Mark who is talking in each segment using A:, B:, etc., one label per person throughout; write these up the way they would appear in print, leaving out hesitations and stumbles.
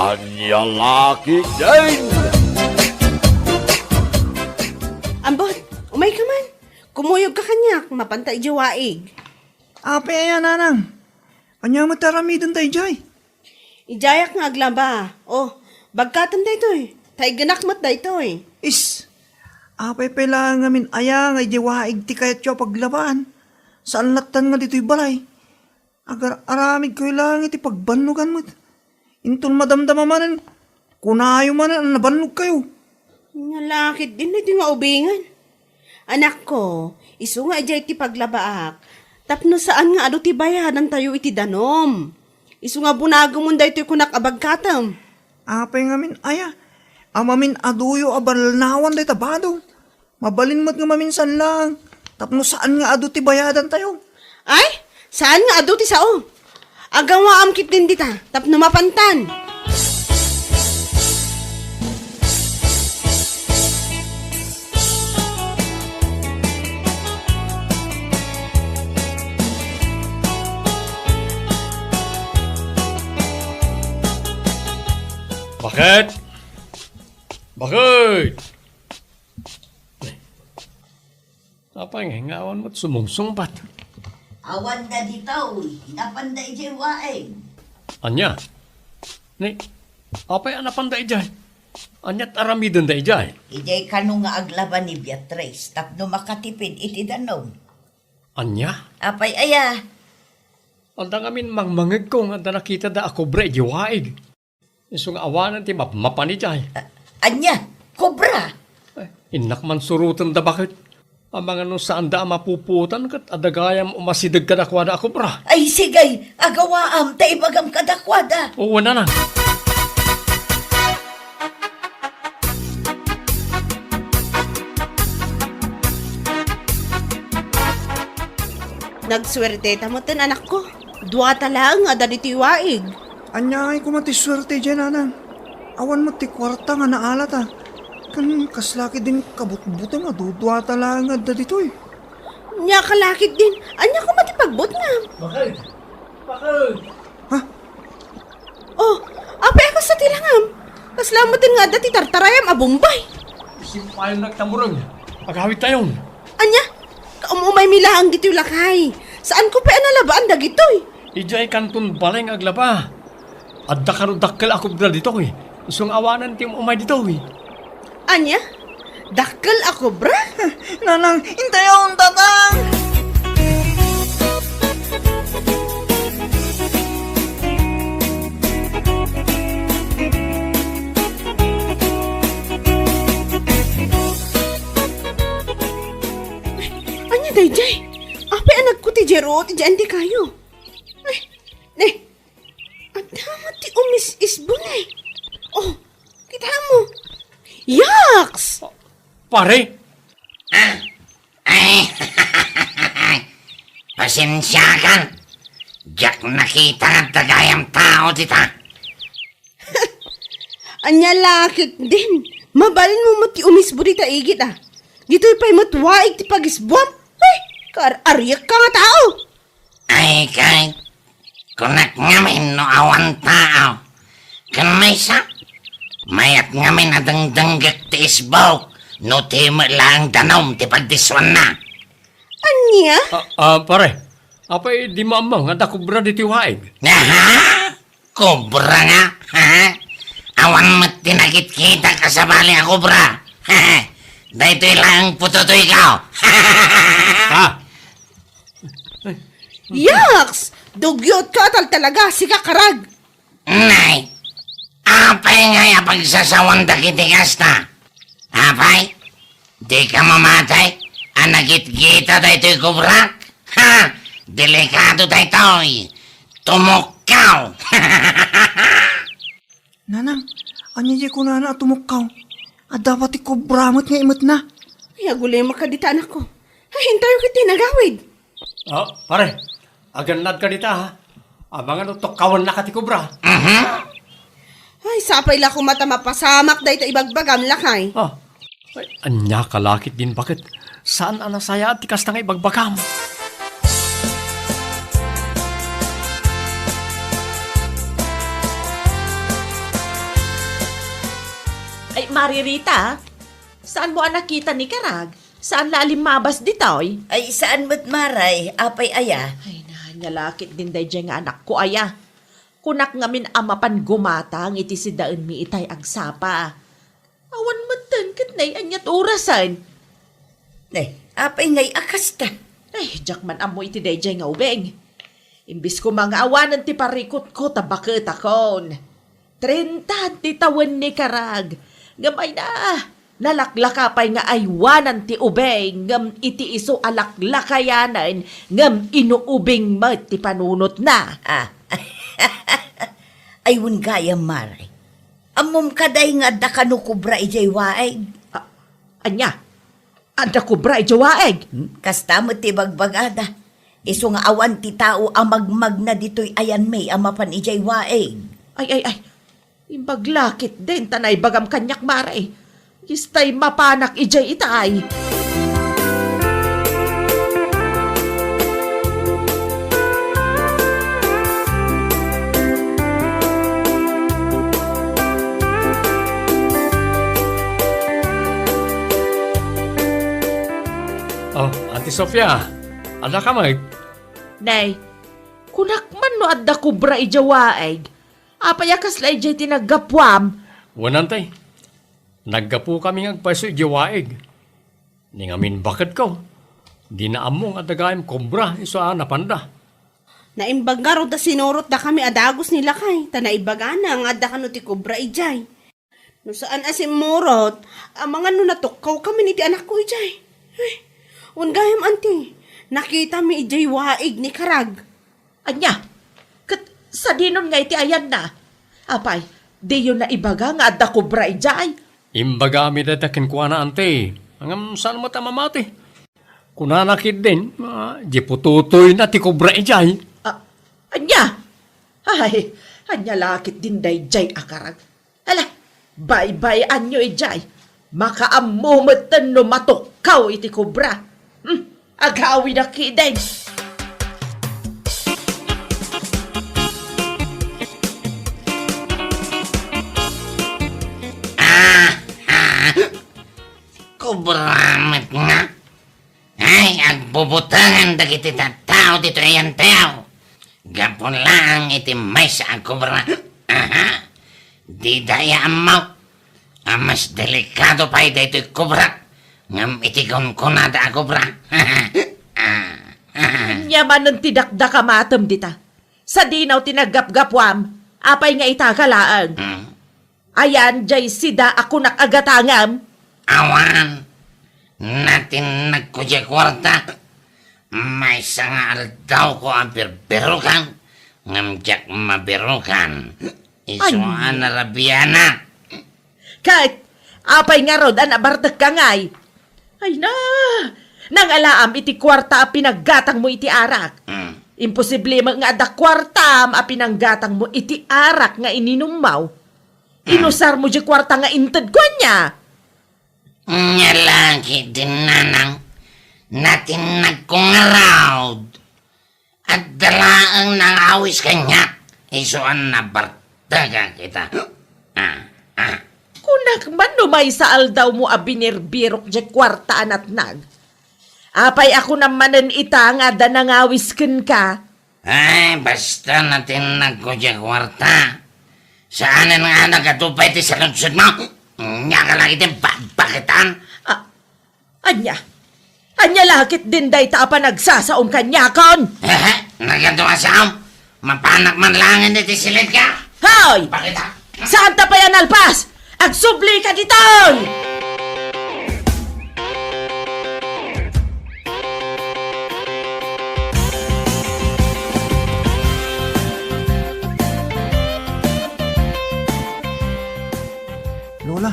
A: Anya laki din!
B: Ambot, umay ka man. Kumuyog ka kanyak, mapantay jiwaig.
C: Ape ayan, nanang. Anya mataramidan tayo, Jay.
B: Ijayak nga aglaba. Oh, bagkatan da ito eh. Tay ganak da ito eh.
C: Is, apay pala ngamin ayang ay jiwaig ti kayat yo paglaban. Saan latan nga dito'y balay. Agar aramig ko lang iti pagbanugan mo. Intun madamdama manan, kunayo manan, nabannog kayo.
B: Nalakit din ito nga ubingan. Anak ko, iso nga ajay ti paglabaak. Tapno saan nga ado ti bayadan tayo iti danom. Iso nga bunago mo da ito kunak abagkatam.
C: Apay ngamin aya. Amamin aduyo abalnawan day tabado. Mabalin mo't nga maminsan lang. Tapno saan nga ado ti bayadan tayo.
B: Ay, saan nga ado ti sao? Agawa amkit din dita, tapno mapantan.
A: Bakit? Bakit? Apa nga, ngawan mo't sumungsungpat.
D: Awan na dito, napanday dyan waeng.
A: Anya? Ni, apa yung napanday dyan? Anya't aramidon day dyan?
D: Ijay kanu nga aglaban ni Beatrice, tapno makatipid iti danom.
A: Anya?
D: Apay aya,
A: Anda ngamin mangmangag ko nga nakita da ako bre, jiwaig. Isong awanan ti mapani dyan.
D: anya, kobra.
A: Inak man surutan da bakit? Ang mga nung saan da mapuputan kat adagayam umasidag ka dakwada ako bra.
D: Ay sigay, agawaam, taibagam kadakwada.
A: Oo na lang.
B: Nagswerte tamotan anak ko. Dua talang ada di tiwaig.
C: Anya ay kumatiswerte dyan, nanang. Awan mo ti kwarta nga naalat ah. Kan kaslaki din kabutbuto nga dudwa talang nga dito'y.
B: Nya kalakit din. Anya ko matipagbot nga.
A: Bakit? Bakit?
B: Oh, apa ako sa tilangam. Kaslamat din nga dati tartarayam abumbay.
A: Simpayang nagtamurang. Agawit tayon.
B: Anya, kaumumay milahang dito'y lakay. Saan ko pa nalabaan dagito'y?
A: Ijay kantun baleng aglaba. Adda karudakkel ako bra dito eh. Isong awanan tim umay dito eh.
B: Anya, dakkel ako bra?
C: Nanang, intayon tatang!
B: Anya dayjay, apa anak ko ti Jero ti dyan di kayo? Ne, at tama ti umis isbunay. Oh, kita mo. Yaks!
A: Pare,
E: Pasensya ka. Diyak nakita ng tagayang tao dita.
B: Anya lakit din. Mabalin mo mo ti umis burita igit ah. Dito'y pa'y matwaig ti pagisbuam. Ay, kar-ariyak ka nga tao.
E: Ay kay, kunak ngamin no awan tao. Kanaysa, mayat ngamin na dangdanggak ti isbaw. No ti lang danom ti pagdiswan na.
B: Anya?
A: pare. Apay di mamang at ako bra dito waig.
E: Aha, kobra nga. Ha? Awan mo't tinagit kita kasabali a kobra. Dahito lang puto to ikaw.
A: Ha?
B: Yaks! Dugyot ka tal talaga, si kakarag.
E: Nay, apay nga pagsasawan da kitigas na. Apay, di ka mamatay. Anagit-gita da ito'y kubrak. Ha, delikado da ito'y. Tumukaw.
C: Nanang, anya di ko na tumukkaw. At dapat ikobramot nga imot na.
B: Ay, agulay makadita anak ko. Ay, hintayo kita nagawid.
A: Pare, aganad ka dita ha. Abangan no tokawan na kati kubra.
B: Ay, sapay la ko mata mapasamak da ito ibagbagam lakay.
A: Ay, anya kalakit din bakit? Saan anasaya at tikas na nga ibagbagam?
F: Maririta, saan mo nakita ni Karag? Saan lalim mabas ditoy?
D: Ay, saan mo't maray? Apay aya?
F: Ay, nanyalakit din day nga anak ko, aya. Kunak ngamin amapan gumatang iti si daan mi itay agsapa. Awan matan kat nay anyat orasan.
D: Apay ngay akas ta.
F: Ay, jakman amo iti day nga ubeng. Imbis ko mga awanan ti parikot ko tabakit akon. 30 ti tawen ni Karag. Gamay na, nalaklakapay nga aywanan ti ubeng, ngam iti iso alaklakayanan, ngam inuubing mat ti panunot na.
D: Ay, wun gaya maray. Amom kaday nga da kanukubra ijay waeg.
F: Anya, anda ko bra ijawaeg.
D: Kasta mo ti bagbagada. Iso nga awan ti tao amagmag na dito'y ayan may amapan ijay waeg.
F: Ay. Imbaglakit din, tanay bagam kanyak maray. Istay mapanak ijay itay.
A: Oh, Ate Sofia, ada ka may?
F: Nay, kunak man no adda kubra ijawaeg. Apayakas la ijay tinagapwam.
A: Wanantay, naggapu kami ngagpaiso ijiwaig. Ningamin bakit ko? Di na among adagayam kobra iso napanda.
B: Naimbaga ro da sinurot da kami adagos nila kay. Tanaibaga na nga da kano ti kubra ijay. No saan asim murot, ang mga no natukaw kami ni ti anak ko ijay. Ay, gayam anti, nakita mi ijay waig ni Karag.
F: Anya, kat sa dinon nga iti ayan na. Apay, di yun na ibaga nga adda kubra ijay.
A: Imbaga mi dadakin ko na ante. Ang saan mo tamamati? Kunanakit din, di pututoy na ti kobra ijay.
F: Anya, ay, anya lakit din day jay akarag. Ala, bye-bye anyo ijay. Makaamumatan no matukaw iti kubra. Agawi na kideng.
E: Kubramet nga. Ay, agbubutangan dagiti tao dito ayan tao. Gapon lang iti may sa agkubra. Di daya amaw. Mas delikado pa ito kubra. Ngam iti kunada agkubra.
F: Nyaman ng tidakda kamatam dita. Sa dinaw tinagapgapwam, apay nga itagalaan. Ayan, jay sida ako nakagatangam.
E: Awan, natin nagkudya kwarta. May sangal daw ko ang birbirukan. Ngamjak mabirukan. Isuan na rabiana.
F: Kahit, apay nga rod, anabartag ka ngay. Ay na, nang alaam iti kwarta a pinaggatang mo iti arak. Imposible nga ada kwarta a pinanggatang mo iti arak nga ininumaw. Inusar mo di kwarta nga inted ko niya.
E: Nyalagi din nanang natin nagkungarawd at dalaang nangawis kanya isuan na bartaga kita.
F: Kunak man numay sa aldaw mo a binirbirok di kwarta anat nag. Apay ako namanan ita nga da nangawis ken ka.
E: Ay, basta natin nagkudya kwarta. Saan nga nagatupay ti sa lunsod mo? Nga ka lang itin bakitan?
F: Anya lakit din day ta pa nagsasaom kanya kon.
E: Nagando ka saan? Mapanak man lang iti silid ka?
F: Hoy!
E: Bakita?
F: Saan ta pa yan alpas? Agsubli ka diton!
C: Lola,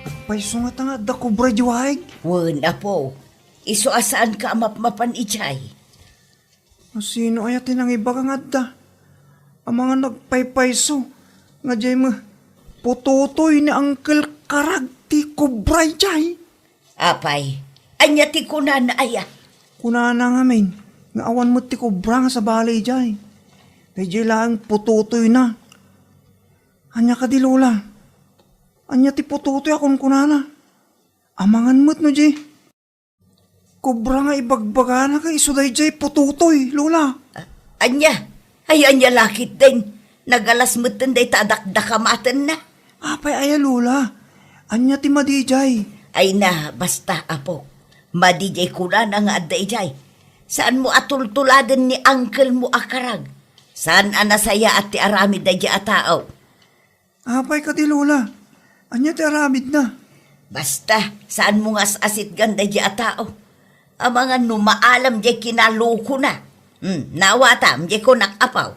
C: agpaiso nga tanga da kubra jiwaig.
D: Wala po. Iso asaan ka amapmapan ijay?
C: Sino ayatin ang iba ka nga da? Ang mga nagpaypayso nga jay mo pututoy ni Uncle Karag ti kubra jay.
D: Apay, anya ti kunan aya.
C: Kuna na nga men, nga awan mo ti kubra nga sa balay jay. Kay jay lang pututoy na. Anya ka di Lola. Anya ti pututoy akong kunana. Amangan mo't no, Jay. Kubra nga ibagbagana ka isuday, Jay, pututoy, Lola.
D: Anya, ay anya lakit din. Nagalas mo tinday tadakdakamatan na.
C: Apay aya, Lola. Anya ti madi, Jay.
D: Ay na, basta apo. Madijay kuna na nga aday jay. Saan mo atultuladan ni uncle mo akarag? Saan anasaya at ti aramid na di atao?
C: Apay ka ti, Lola. Anya ti aramid na.
D: Basta, saan mo nga asit ganda di atao? Ang mga numaalam di kinaloko na. Nawatam di ko nakapaw.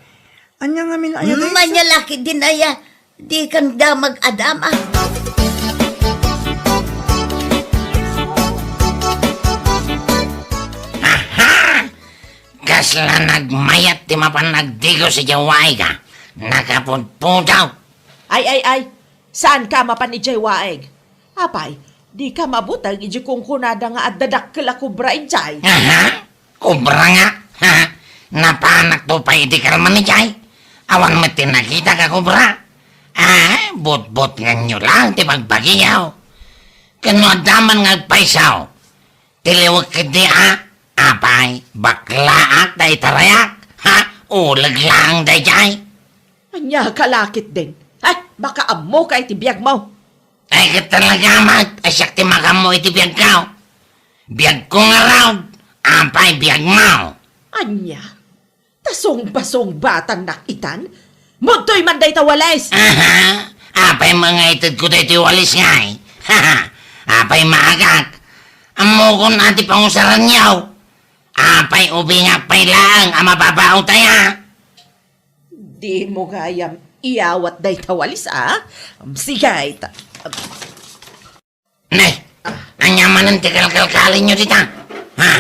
C: Anya nga min aya, Jay.
D: Manyalaki din aya. Di kang damag adama.
E: Kasla nagmayat ti mapan nagdigo sa jaway ka. Nakapudpudaw.
F: Ay. Saan ka mapan ijay waeg? Apay, di ka mabutang iji kung kunada nga at dadakkel ako bra ijay.
E: Aha, kubra nga. Ha? Napanak to pa iti kalman ni Jay. Awan mo tinakita ka kubra. Ah, bot-bot nga nyo lang ti magbagiyaw. Kano daman nga paisaw. Tiliwag ka di apay, baklaak day tarayak. Ha? Ulag lang day Jay.
F: Anya kalakit din. Ay, baka amo ka iti biyag mo.
E: Ay ka talaga mat. Asyak ti makamo iti biyag kao. Biyag ko nga raw. Apay, biyag mo.
F: Anya, tasong-basong batang nakitan, muntoy man day tawales.
E: Aha, apay mga itad ko dahi ti walis nga eh. Haha, apay maagak. Amo ko nati pangusaran niyaw. Apay ubi nga pay lang, ang mababaw tayo.
F: Di mo gayam iawat day tawalis Sigay ta.
E: Ne, anyaman ang tikalkalkalin nyo dita. Ha,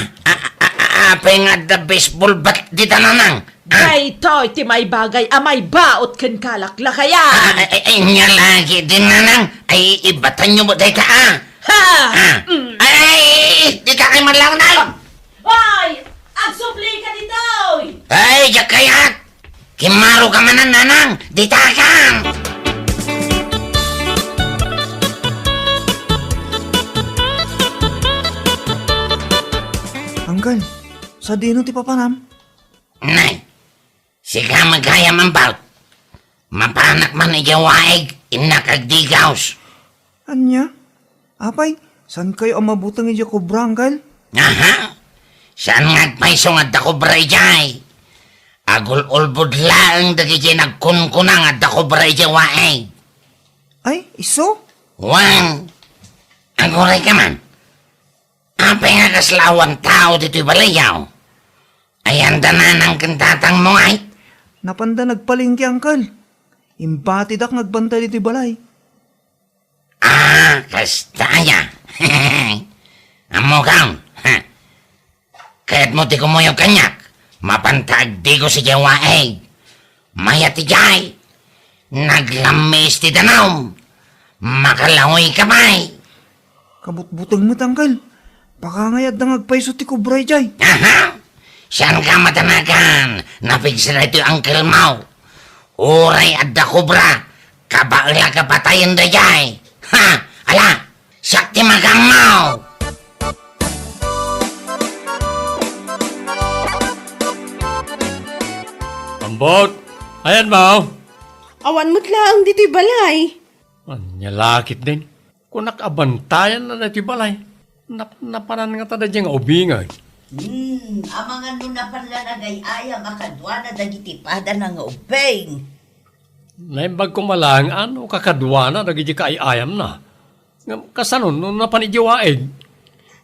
E: apay nga the baseball bat dita nanang.
F: Day toy ti may bagay amay baot ken kalaklakayan.
E: Ay, nga lagi din nanang. Ay, ibatan nyo mo dahi ka
F: Ha!
E: Ay, di ka kayo man lang na.
F: Hoy! Agsupli ka ditoy!
E: Ay, yak kayat! Kimaro ka man nanang! Dita ka!
C: Anggal, sa dino ti papanam?
E: Nay, siga magayam ang bout. Mapanak man ijawaig, inakagdigaws.
C: Anya? Apay, saan kayo ang mabutang iya kubra, Anggal?
E: Aha, saan ngagpaiso nga dako brayjay? Agul-ulbod lang dagiti nagkunkunang nga dako brayjawaig.
C: Ay, iso?
E: Wan, aguray ka man. Apay nga kaslawan tao dito'y balayaw. Ayan na ng kantatang mo ay.
C: Napanda nagpalingki, Anggal. Imbati dak nagbantay dito balay.
E: Kastaya. Amo kang. Kaya't mo ti kumuyog kanyak. Mapantag di ko si jawaeg. Maya ti jay. Naglamis ti danaw. Makalaoy kamay.
C: Kabutbutang mo, Anggal. Baka ngayad na ngagpaiso ti kubray, Jay.
E: Aha! Saan ka matanagan? Napigsira ito ang kilmaw. Uray at da kubra. Kabaala ka patayin da jay. Ha! Ala! Sakti magamaw!
A: Ambot, ayan mo.
B: Awan mo't lang dito'y balay.
A: Anya lakit din. Kung nakabantayan na dati balay. Napanan nga tada diyang ubingay.
D: Amangan nun na panlanagay ayam akadwa na dagitipada ng ubeng.
A: Naimbag ko malangan o kakadwa na dagi ka ayam na. Kasanon nung napanidiwaig.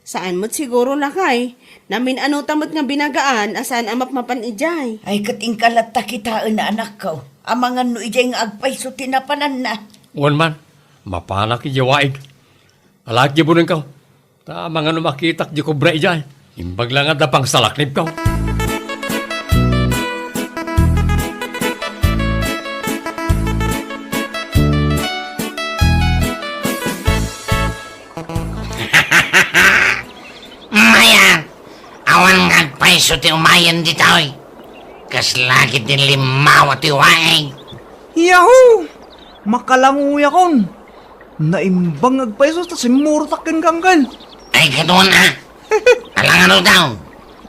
B: Saan mo't siguro lakay? Namin ano tamot nga binagaan, asan amap mapan ijay.
D: Ay kating kalata kitaan na anak ko. Amangan no ijay nga agpaiso tinapanan na.
A: Uwan man, mapanak idiwaig. Alat gibunin ka. Tama nga numakitak di ko bra ijay. Imbag lang nga dapang salaknib ka.
E: Maya, awan ngagpaiso ti umayan ditoy. Kaslagi din limaw at iwaing.
C: Yahoo! Makalanguya kon. Naimbang agpaisos ta simurtak kang kangkal.
E: Ay, ganoon Alang ano daw.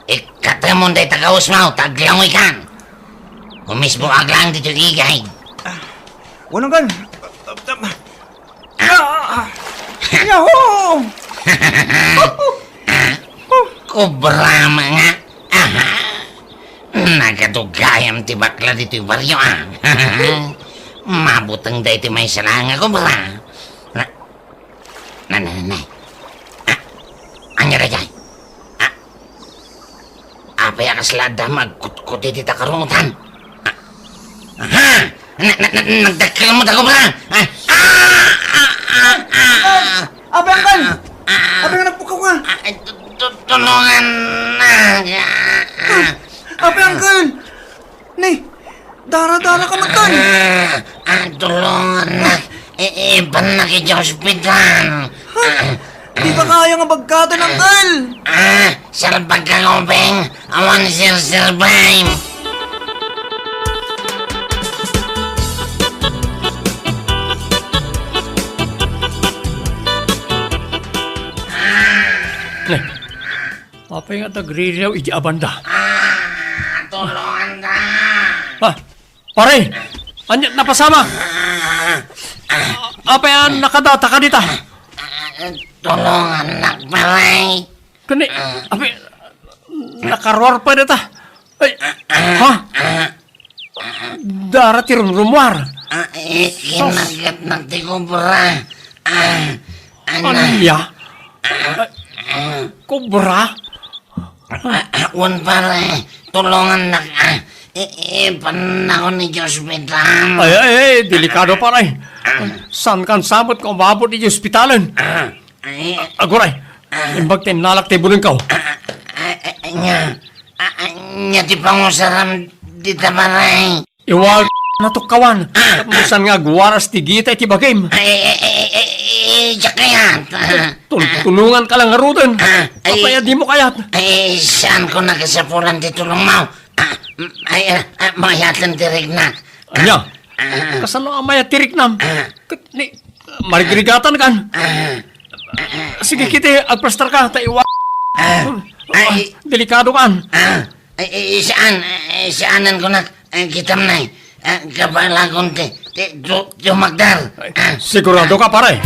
E: Ikatamon day tagaus mo, taglangoy kan. Kumisbo aglang dito igay.
C: Walang kan. Yahoo!
E: Kubra mga. Nagadugayam ti bakla dito yung baryo Mabutang day ti may salanga kubra. Nanay. Anya ra jay. Apa ya kaslada magkutkuti ti takarungutan. Nagdakil mo ta kubra.
C: Apa yang kan? Apa yang nagpukaw nga?
E: Tulungan na.
C: Apa yang kan? Ni, dara-dara ka man kan.
E: Tulungan na. Iban na kita ospital.
C: Di ba kaya nga bagkata ng kal?
E: Salpag ka ngobeng. Awan survive.
A: Apa yang tagririyaw iji abanda?
E: Tulungan na.
A: Pare! Anyat na pasama! Apa yang nakadata ka dita?
E: Tulungan na, paray.
A: Kani, apa nakarwar pa dita? Ay, ha? Darat yung rumwar.
E: Kinagat na ti kubra.
A: Anya? Kubra?
E: Wan pare, tulungan na ka. Ipan na ko ni ospital.
A: Ay, delikado pare. San kan sabot ka umabot di ospitalan? Aguray, imbag tinalak tayo buling ka.
E: Nya ti pangusaram di tabaray.
A: Iwag na to kawan. Musan nga guwaras ti gita ti bagim.
E: Jakayat.
A: Tulungan ka lang arutin. Papaya di mo kayat.
E: Saan ko nakasapulan ti tulong mo? Mayatan tirig na.
A: Anya, kasano ang maya tirik nam? Marigirigatan kan. Sige kiti, agplastar ka, taiwa. Delikado kan.
E: Saanan ko na kitam na kabalagon ti Magdal.
A: Sigurado ka pare.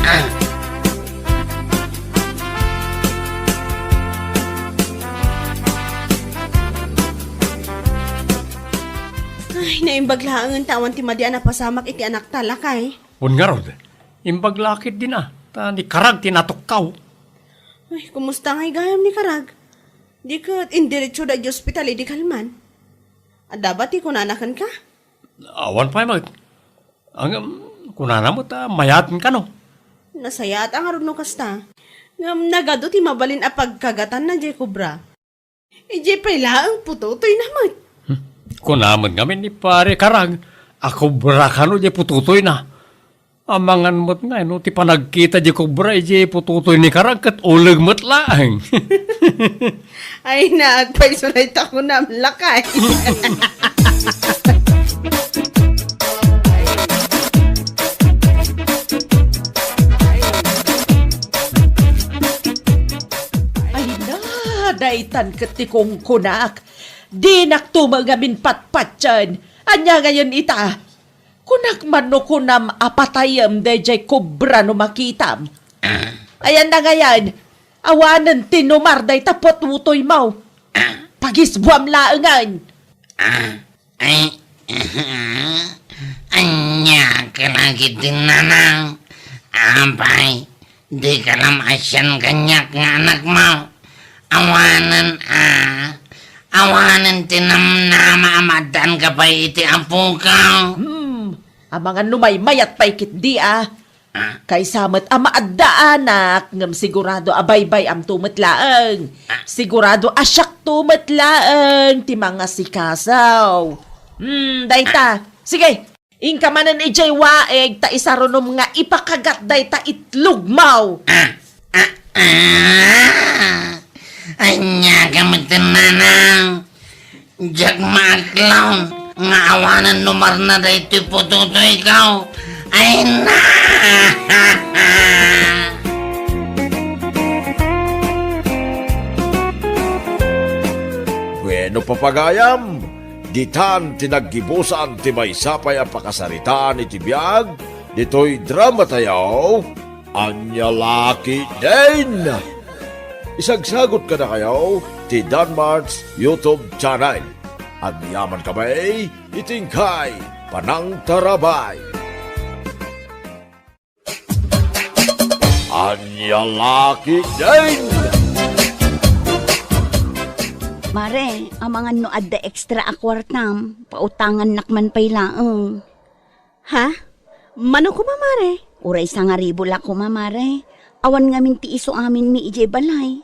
B: Ay, naimbag lang ang tawan ti madya na pasamak iti anak talakay.
A: Un nga rod, imbag lakit din ta ni karag tinatukkaw.
B: Ay, kumusta nga'y gayam ni Karag? Di ka indiretso da di ospital, di kalman. At dapat kunanakan ka?
A: Awan pa mag. Kunana mo ta, mayatin ka no.
B: Nasaya at ang aruno kasta. Ngam nagado ti mabalin a pagkagatan na di kubra. E di pala ang putotoy naman.
A: Kunaman kami ni pare karag. Ako brakano di pututoy na. Amangan mo't nga, no, ti panagkita di kubra, di pututoy ni karag kat ulag mo't lang.
B: Ay nagpaisulay ako na lakay.
F: Ay na, daitan ketikong kunak. Di naktumangamin patpatyan. Anya ngayon ita. Kunak man no kunam apatayam dayjay kubra no makitam. Ayan na ngayon. Awanan tinumar day tapot wutoy mau. Pagisbuam laengan.
E: Anya ka lagi din nanang. Ampay, di ka lang asyan kanyak nga anak mo. Awanan tinamnama amadan ka pa iti ampo ka.
F: Amangan numay mayat paikit di Kay samet ama adda anak ngam sigurado abaybay am tumetlaeng. Sigurado asyak tumetlaeng ti mga sikasaw. Dayta. Sige, ingkamanan ijay waeg ta isarunom nga ipakagat dayta itlog mau.
E: Anya kami tinanang. Jag maklaw. Nga awanan numar na dahi ti pututo ikaw. Ay na!
G: papagayam, ditan tinaggibusan ti may sapay ang pakasaritaan iti biyag, dito'y drama tayo, Anya Laki din! Isagsagot ka na kayo, ti Danmar's YouTube channel. At yaman kamay, itingkay, Panang Tarabay. Anya Laki din!
H: Mare, ang mga no adda extra akwartam, pautangan nakman pay laeng.
B: Ha? Mano ko mamare?
H: Uray sa nga ribo la ko mamare. Awan ngamin ti iso amin mi ije balay.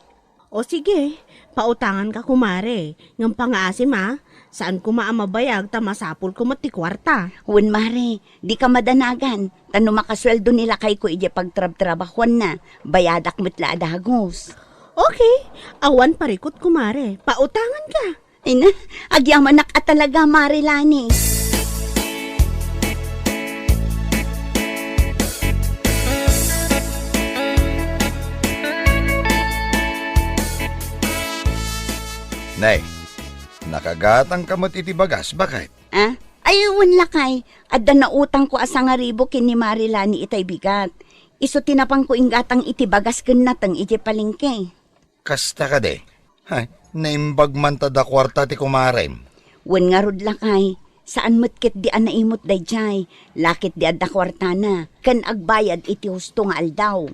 B: O sige, pautangan ka kumare. Ngam pangaasim ha, saan ko maamabayag ta masapul ko mati kwarta.
H: Wen mare, di ka madanagan. Tano makasweldo nila kay ko ije pagtrab-trabahwan na. Bayadak mitla adagos.
B: Okay, awan parikot kumare. Pautangan ka.
H: Ay na, agyaman at talaga mare lani.
I: Nay, nakagatang kamot iti bagas, bakit?
H: Ah? Ayun lakay, adda na utang ko asa nga ribo kini Marilani itay bigat. Iso tinapang ko ingatang iti bagas ken natang iti palengke.
I: Kasta ka de. Hay, naimbag man tada kwarta ti kumarem.
H: Wen nga rod lakay, saan metkit di anaimot dayjay, lakit di adda kwartana, ken agbayad iti husto nga aldaw.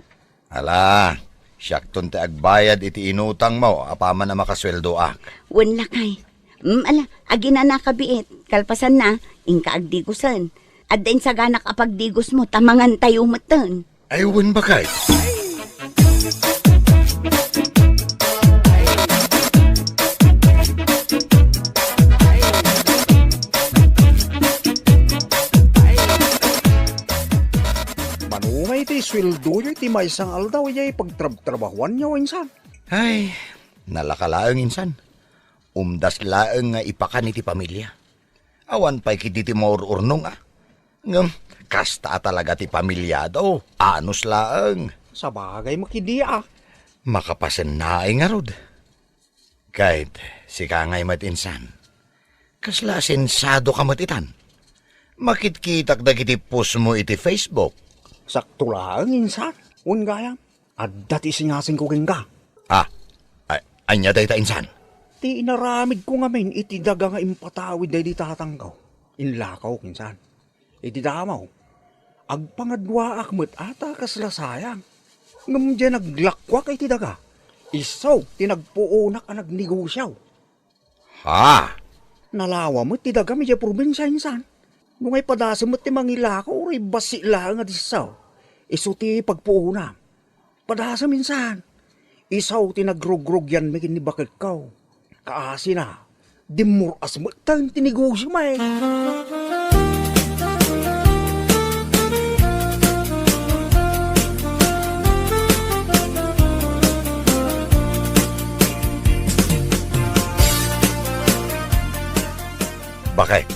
I: Ala, syakton ti agbayad iti inutang mo, apaman na makasweldo ak.
H: Wen lakay, ala, agi na nakabiit, kalpasan na, ingka agdigusan. Addain sa ganak apagdigos mo, tamangan tayo matan.
I: Ayun bakit?
C: Manumay ti sweldo nyo iti may isang aldaw yay pagtrabahuan nyo insan.
I: Ay, nalakalaang insan. Umdas laeng nga ipakan iti pamilya. Awan pa'y kiti ti maururnong Ngam, kasta talaga ti pamilya daw. Anos laeng.
C: Sa bagay makidia.
I: Makapasen na nga rod. Kahit si kangay mat insan. Kasla sensado ka matitan. Makitkitak dagiti post mo iti Facebook.
C: Sakto lang insan. Ungayam. At dati singasing ko ka.
I: Anya day ta insan.
C: Ti inaramid ko nga men iti daga nga impatawid day di tatanggaw. Inlakaw kinsan. Iti damaw. Agpangadwa akmet ata kasla sayang. Ngam dyan naglakwak iti daga. Isaw, tinagpuunak ang nagnegosyaw.
I: Ha?
C: Nalawa mo ti daga medya probinsya insan. Nung ay padasa mo ti mangilakaw, uray basi lang at isaw. Iso ti pagpuuna. Padasa minsan. Isaw tinagrogrog yan may kinibakit kaw. Kaasi na, dimuras mo tang tinegosyo may.
I: Bakit?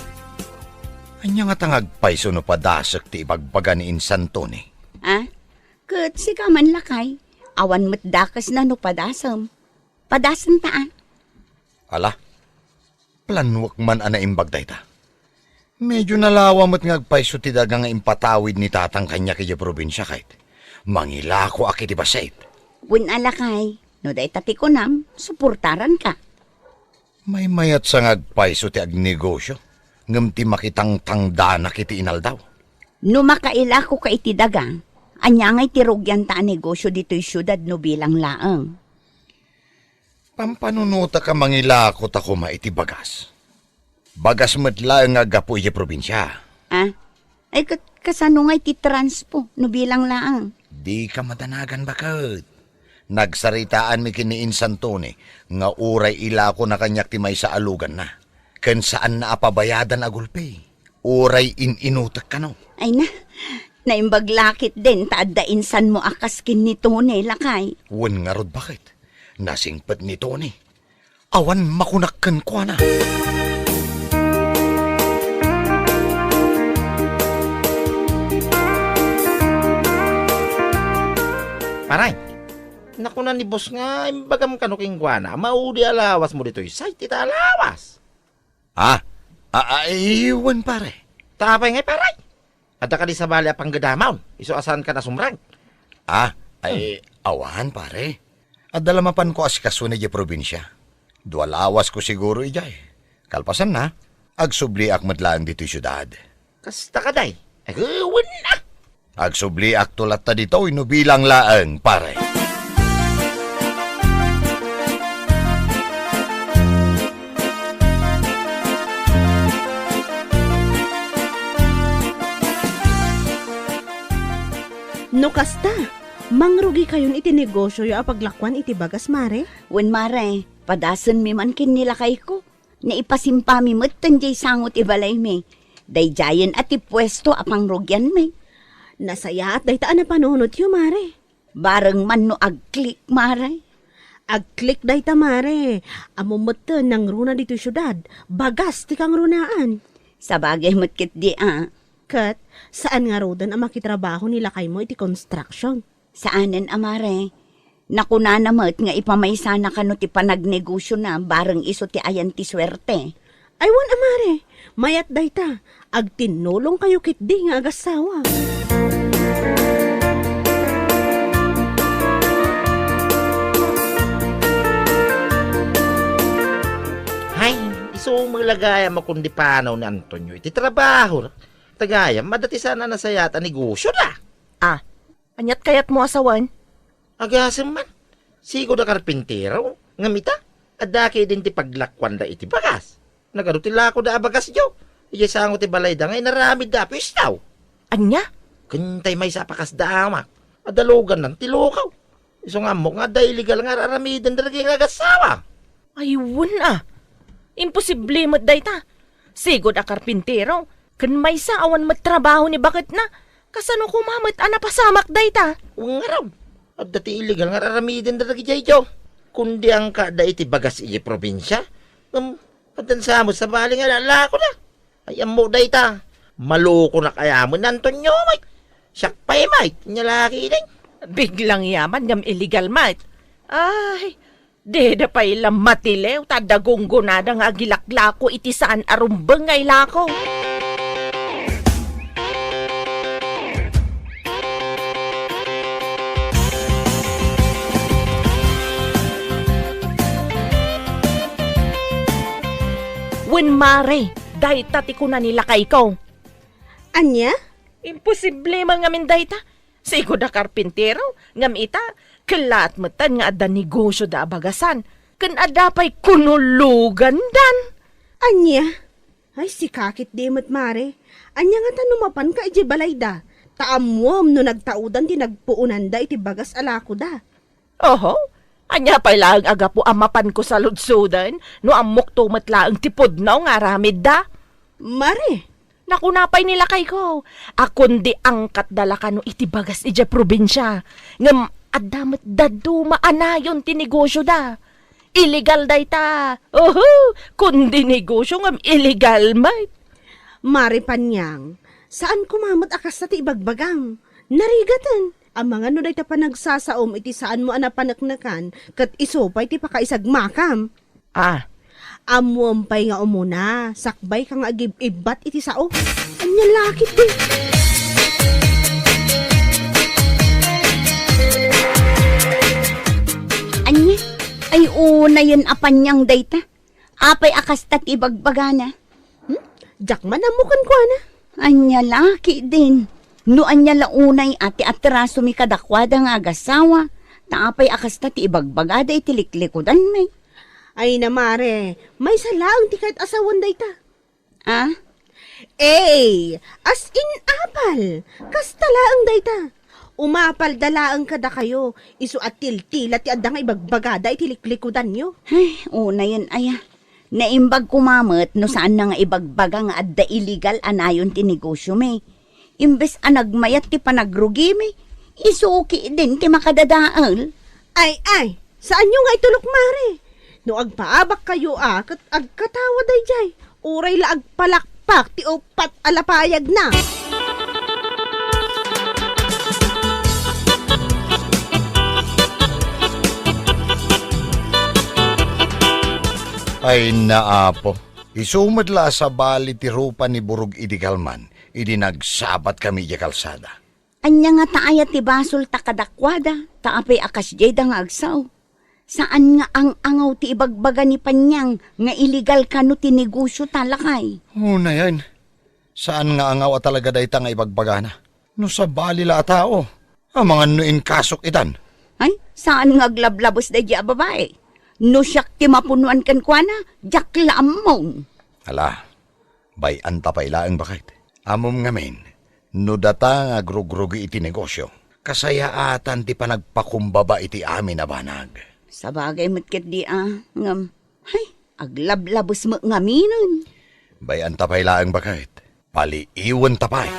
I: Anya nga tangag paiso no padasak ti ibagbaga ni Insan Tony.
H: Ah? Ket si kaman lakay, awan met dakas na no padasam. Padasam taan.
I: Ala, planwak man ana imbag dayta. Medyo nalawa mo't ngagpaiso ti daga nga impatawid ni tatang kanya kaya probinsya kahit. Mangilako akiti basait.
H: Wen alakay, no day tati ko nam, suportaran ka.
I: May mayat sa ngagpaiso ti agnegosyo. Ngam ti makitang tangdana kiti inaldaw.
H: No makaila ko ka iti daga, anya ngay tirugyan ta negosyo dito'y syudad no bilang laeng.
I: Pampanunuta ka mangilako ta kuma iti bagas. Bagas matla nga gapo iya probinsya.
H: Ah? Ay kasano ngay ti transpo no bilang laeng.
I: Di ka madanagan bakit. Nagsaritaan mi kini Insan Tony nga uray ilako na kanyak ti may sa alugan na. Ken saan na apabayadan agulpe. Uray inutak ka no.
H: Ay na, naimbaglakit din taadda insan mo akas kin ni Tony lakay.
I: Wen nga rod bakit? Nasingpet ni Tony. Awan makunakkan ko na.
J: Paray, naku na ni boss nga, imbagam ka no kingwana, maudi alawas mo dito, say, tita alawas.
I: Iwan pare.
J: Tapay ngay paray. Ada ka di sa bali apang gadamaw, iso asan ka na sumrang.
I: Awan pare. At dalamapan ko asikaso na di probinsya. Dualawas ko siguro ijay. Kalpasan na, agsubli ak madlaan dito syudad.
J: Kasta ka day, agawin na.
I: Agsubli ak tulat ta dito, inubilang laang pare.
B: No kasta, mangrugi kayon iti negosyo yo paglakwan iti bagas mare.
H: Wen mare, padasan mi man kin nilakay ko. Naipasimpa mi mo't tanjay sangot ibalay mi. Dayjayan at ipwesto apang rugyan mi.
B: Nasaya at daytaan na panunot yo mare.
H: Bareng man no agklik mare.
B: Agklik dayta mare. Amumatan ng runa dito syudad. Bagas ti kang runaan.
H: Sabagay mo't kit di
B: Kat, saan nga rodan ang makitrabaho nila kay mo iti construction?
H: Saanen amare? Nakuna namat nga ipamaysa na kano ti panagnegosyo na bareng iso ti ayan ti swerte.
B: Aywan amare, mayat dayta, agtinulong kayo kitdi nga agasawa.
J: Hay, iso maglagaya makundi panaw ni Antonio, iti trabaho. Tagayam, madati sana nasayata negosyo na.
F: Anyat kayat mo asawan?
J: Agasem man. Sigo na karpintero, ngamita, adaki din ti paglakwan da iti bagas. Nagarutila ko da bagas jo. Iya sango ti balay da ngay naramid da pistaw.
F: Anya?
J: Kintay may sapakas da amak. Adalugan ng tilukaw. Iso nga mo nga da illegal nga raramidan da nga agasawa.
F: Ayun Imposible mo't dayta. Sigod a karpintero. Kan may sa awan magtrabaho ni bakit na. Kasano kumamit pasamak dayta.
J: Uwang nga raw. At dati illegal nga raramidan da jay jo. Kundi ang kada iti bagas iya probinsya. Padansa mo sa bali nga lalako na. Ay mo dayta. Maloko na kaya mo na Antonio, mate. Siyak pa'y, mate. Nyalaki din.
F: Biglang yaman ngam illegal mate. Ay, deda pa ilang matilew. Tadagunggo na nga gilaklako iti saan arumbang ngay lako. Wen mare, dayta ti kuna nila kay ko.
B: Anya?
F: Imposible man ngamin dayta. Sigo da karpintero, ngam ita, kalat matan nga ada negosyo da bagasan. Kan ada pa'y kunulugan dan.
B: Anya? Ay, si kakit di mat mare. Anya nga tanumapan ka iti balay da. Taamuam no nagtaudan ti nagpuunan da iti bagas alako da.
F: Oho, anya pa'y laang aga po amapan ko sa ludsudan, no amok tumat laang tipod na nga ramid da.
B: Mare,
F: Nakunapay nila kay ko. Akon di angkat dala ka no iti bagas ija probinsya. Ngam adamat dadu maanayon ti negosyo da. Illegal day ta. Kundi negosyo ngam illegal may.
B: mare panyang, saan kumamat akas na ti ibagbagang? Narigatan. Ang mga no day ta pa nagsasaom iti saan mo anapanaknakan kat isopay ti pakaisagmakam. Amuampay nga umuna, sakbay ka nga agib-ibat iti sao. Anya lakit din.
H: Anya, ay una yan apanyang dayta. Apay akas tat ibagbagana.
B: Jakman amukan ko na.
H: Anya laki din. No anya launay ati atraso mi kadakwada nga agasawa. Taapay akas tat ibagbagada itiliklikodan may.
B: Ay na mare, may salaang ti kahit asawan day ta. As in apal, kasta laang day ta. Umapal dalaang kada kayo, isu at tiltila ti adang ibagbagada itiliklikodan nyo.
H: Ay, una yan aya. Naimbag kumamot no saan na nga ibagbaga nga adda illegal anayon ti negosyo may. Imbes anagmayat ti panagrugi may, isuki din ti makadadaal.
B: Ay, saan nyo nga itulok mare? No agpaabak kayo kat agkatawa day jay. Uray la agpalakpak ti upat alapayag na.
I: Ay naapo, isumadla sa bali ti rupa ni Burog Idigalman, idi nagsabat kami di kalsada.
H: Anya nga taaya ti basol takadakwada, taapay akas jeda nga agsaw. Saan nga ang angaw ti ibagbaga ni Panyang nga illegal kano ti negosyo talakay?
I: Una yan, saan nga angaw at talaga dayta nga ibagbagana? No sa bali la tao, ang mga nuin kasok itan.
H: Ay, saan nga aglablabos da di babae? No siyak ti mapunuan kan kwa na, jak lamong.
I: Ala, bay anta pa ilaang bakit? Amom ngamin, no data nga grugrugi iti negosyo, kasayaatan ti panagpakumbaba iti amin na banag.
H: Sa bagay matkit di ngam, ay, aglablabos mo ngaminon.
I: Bay anta pa ilaang bakit? Paliiwan tapay.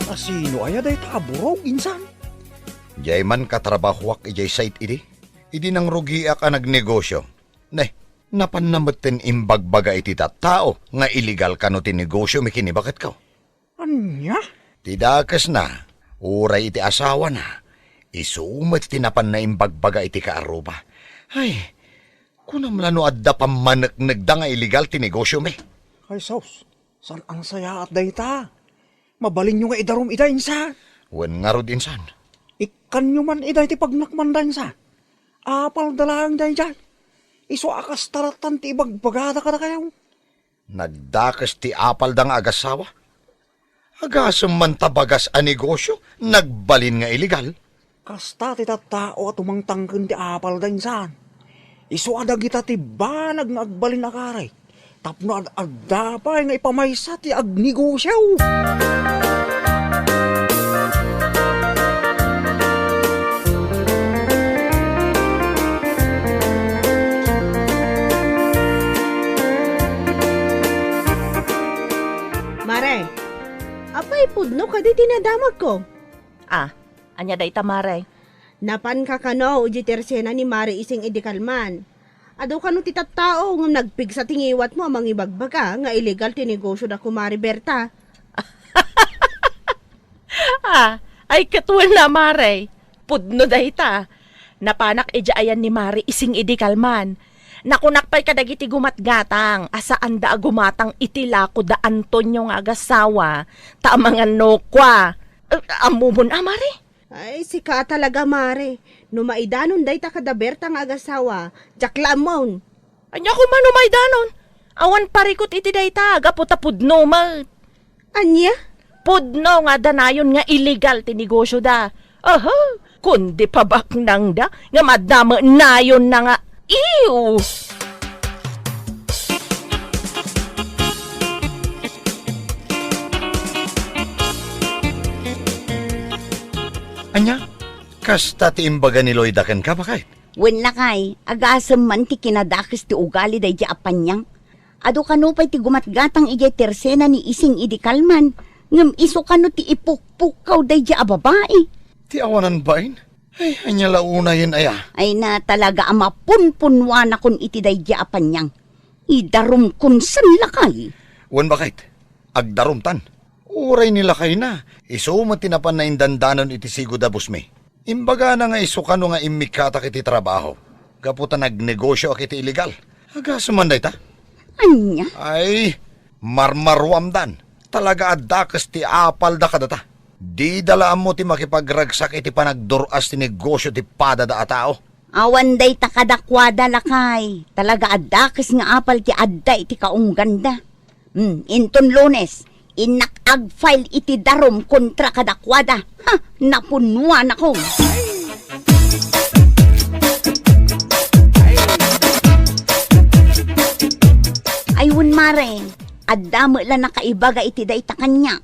C: Asino aya day taburog, insan?
I: Jay man katrabahuak ijay site idi. Idi nang rugiak ang nagnegosyo. Nay, napannamutin imbagbaga iti tao nga illegal kano ti negosyo mikini bakit ka?
C: Anya?
I: Tidakas na, uray iti asawa na. Isumat tinapan na imbagbaga iti kaaruba. Ay, kunam lano adda pamanagda nga illegal ti negosyo me.
C: Ay, sos, saan ang saya at dayta? Mabalin nyo nga idarom ida, insan.
I: Wen nga rod insan.
C: Ikan nyo man ida iti pagnakmanda, insan. Apal dalang day dyan. Iso akas taratan ti ibagbagada ka na kayaw.
I: Nagdakas ti apal da nga agasawa. Agasam man tabagas a negosyo, nagbalin nga illegal.
C: Kasta ti tao at umangtangkin ti apal da, insan. Iso adag ita ti banag nga agbalin akaray. Tapno adda pa nga ipamaysa ti agnegosyo.
B: Mare, apay pudno ka di tinadamag ko.
F: Anya day tamare.
B: Napan ka kano, uji tersena ni Mare ising idikalman. Ado kano ti tattao ng nagpig sa tingiwat mo amang ibagbaga nga illegal ti negosyo da kumari Berta.
F: Ay katwal na mare. Pudno day ta. Napanak ija ayan ni Mare ising idikalman. Nakunak pa'y kadagiti gumatgatang, asaan da gumatang itilako da Antonio nga agasawa, ta amangan no kwa. Amumon Mare?
B: Ay, sika talaga Mare. Numaidanon day ta kada Berta nga agasawa, jaklamon.
F: Anya ko man umaidanon. Awan parikot iti day ta, gaputa pudno ma.
B: Anya?
F: Pudno nga danayon nga illegal ti negosyo da. Aha, kundi pabak nang da, nga madama nayon na nga. Ew!
I: Anya, kasta ti imbaga ni Lloyd aken ka bakit?
H: Wen lakay, agasam man ti kinadakas ti ugali day di apanyang. Ado kano pa'y ti gumatgatang ijay tersena ni ising idikalman, ngam iso kano ti ipukpukaw day di ababae.
I: Ti awanan bain? Ay, anya launa yun aya.
H: Ay na talaga ama punpunwa na kun iti day di apanyang. Idarum kun san lakay.
I: Wan bakit? Agdarumtan. Uray nila kay na. Iso matinapan na indandanon iti sigo da busme. Imbaga na nga iso kano nga imikata kiti trabaho. Kaputa nagnegosyo akiti illegal. Agasuman day ta?
H: Anya?
I: Ay, marmarwamdan. Talaga adakas ti apal da kadata. Di dalaan mo ti makipagragsak iti panagduras ti negosyo ti pada da atao.
H: Awan day takadakwada lakay. Talaga adakas nga apal ti adda iti kaungganda. Inton Lunes, inakag-file iti darom kontra kadakwada. Ha, napunuan ako. Ayun Mare, adda mo lang nakaibaga iti dayta kanya.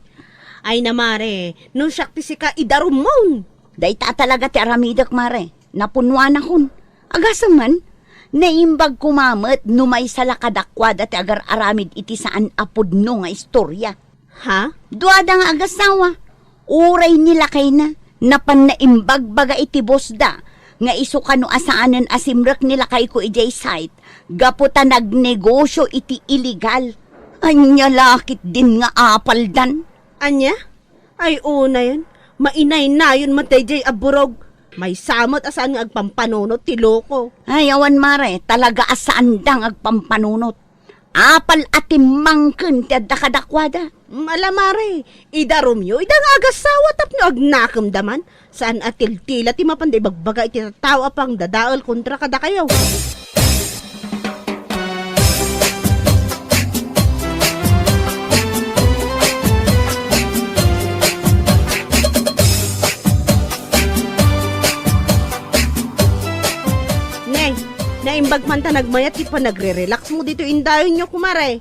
B: Ay na Mare, no siyak ti sika idarum mo.
H: Dayta talaga ti aramidak Mare, napunuan akon. Agasam man, naimbag kumamet numay sa lakadakwada ti agar aramid iti saan apudno nga istorya.
B: Ha?
H: Duada nga agasawa, uray nila kay na, napan na imbagbaga iti bosda, nga iso kano asaanan asimrak nila kay ko ijay site, gaputa nagnegosyo iti illegal. Anya lakit din nga apaldan.
B: Anya? Ay una yan. Mainay na yun matay jay aburog. May samot asaan nga agpampanunot ti loko.
H: Ay, awan mare, talaga asaan dang agpampanunot. Apal ati mangken ti adda kadakwada.
B: Malamare, ida Romeo, ida nga agasawa tapno agnakam saan atil-tila ti mapanday bagbaga iti tao apang dadaol kontra kada kayo. Naimbag man ta nagmayat, di pa nagre-relax mo dito indayon nyo, kumare.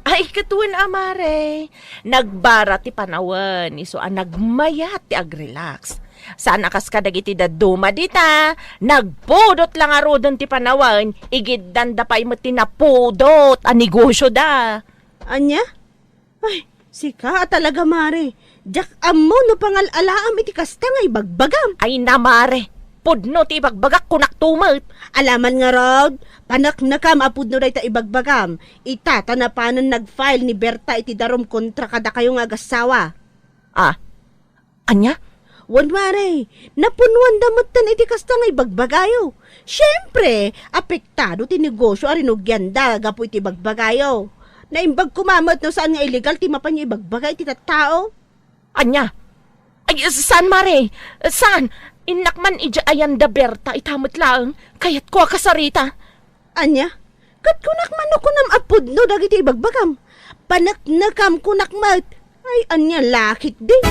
F: Ay, katuan amare. Nagbara ti panawan. Iso nagmayat ti agrelax. Saan akas kadag iti daduma dita. Nagpudot lang arodon ti panawan. Igiddan da pa imot tinapudot. Negosyo da.
B: Anya? Ay, sika talaga, mare. Jak amo no pangal-alaam iti kasta nga ibagbagam.
F: Ay namare. Pudno ti ibagbagak kunak tumat.
B: Alaman nga rod, panak na kam apudno day ta ibagbagam. Itata na panan nag-file ni Berta iti darom kontra kada kayong agasawa.
F: Anya?
B: Wan mare, napunuan damutan iti kasta nga ibagbagayo. Siyempre, apektado ti negosyo arinugyanda gapo iti ibagbagayo. Naimbag kumamat no saan nga illegal ti mapanyo ibagbagay iti tao.
F: Anya? Ay, saan mare? Saan? Inakman ija ayan da Berta itamot lang, kayat ko kasarita.
B: Anya? Kat kunak man ko nam apudno dagiti ibagbagam. Panak nakam kunak mat. Ay, anya lakit din.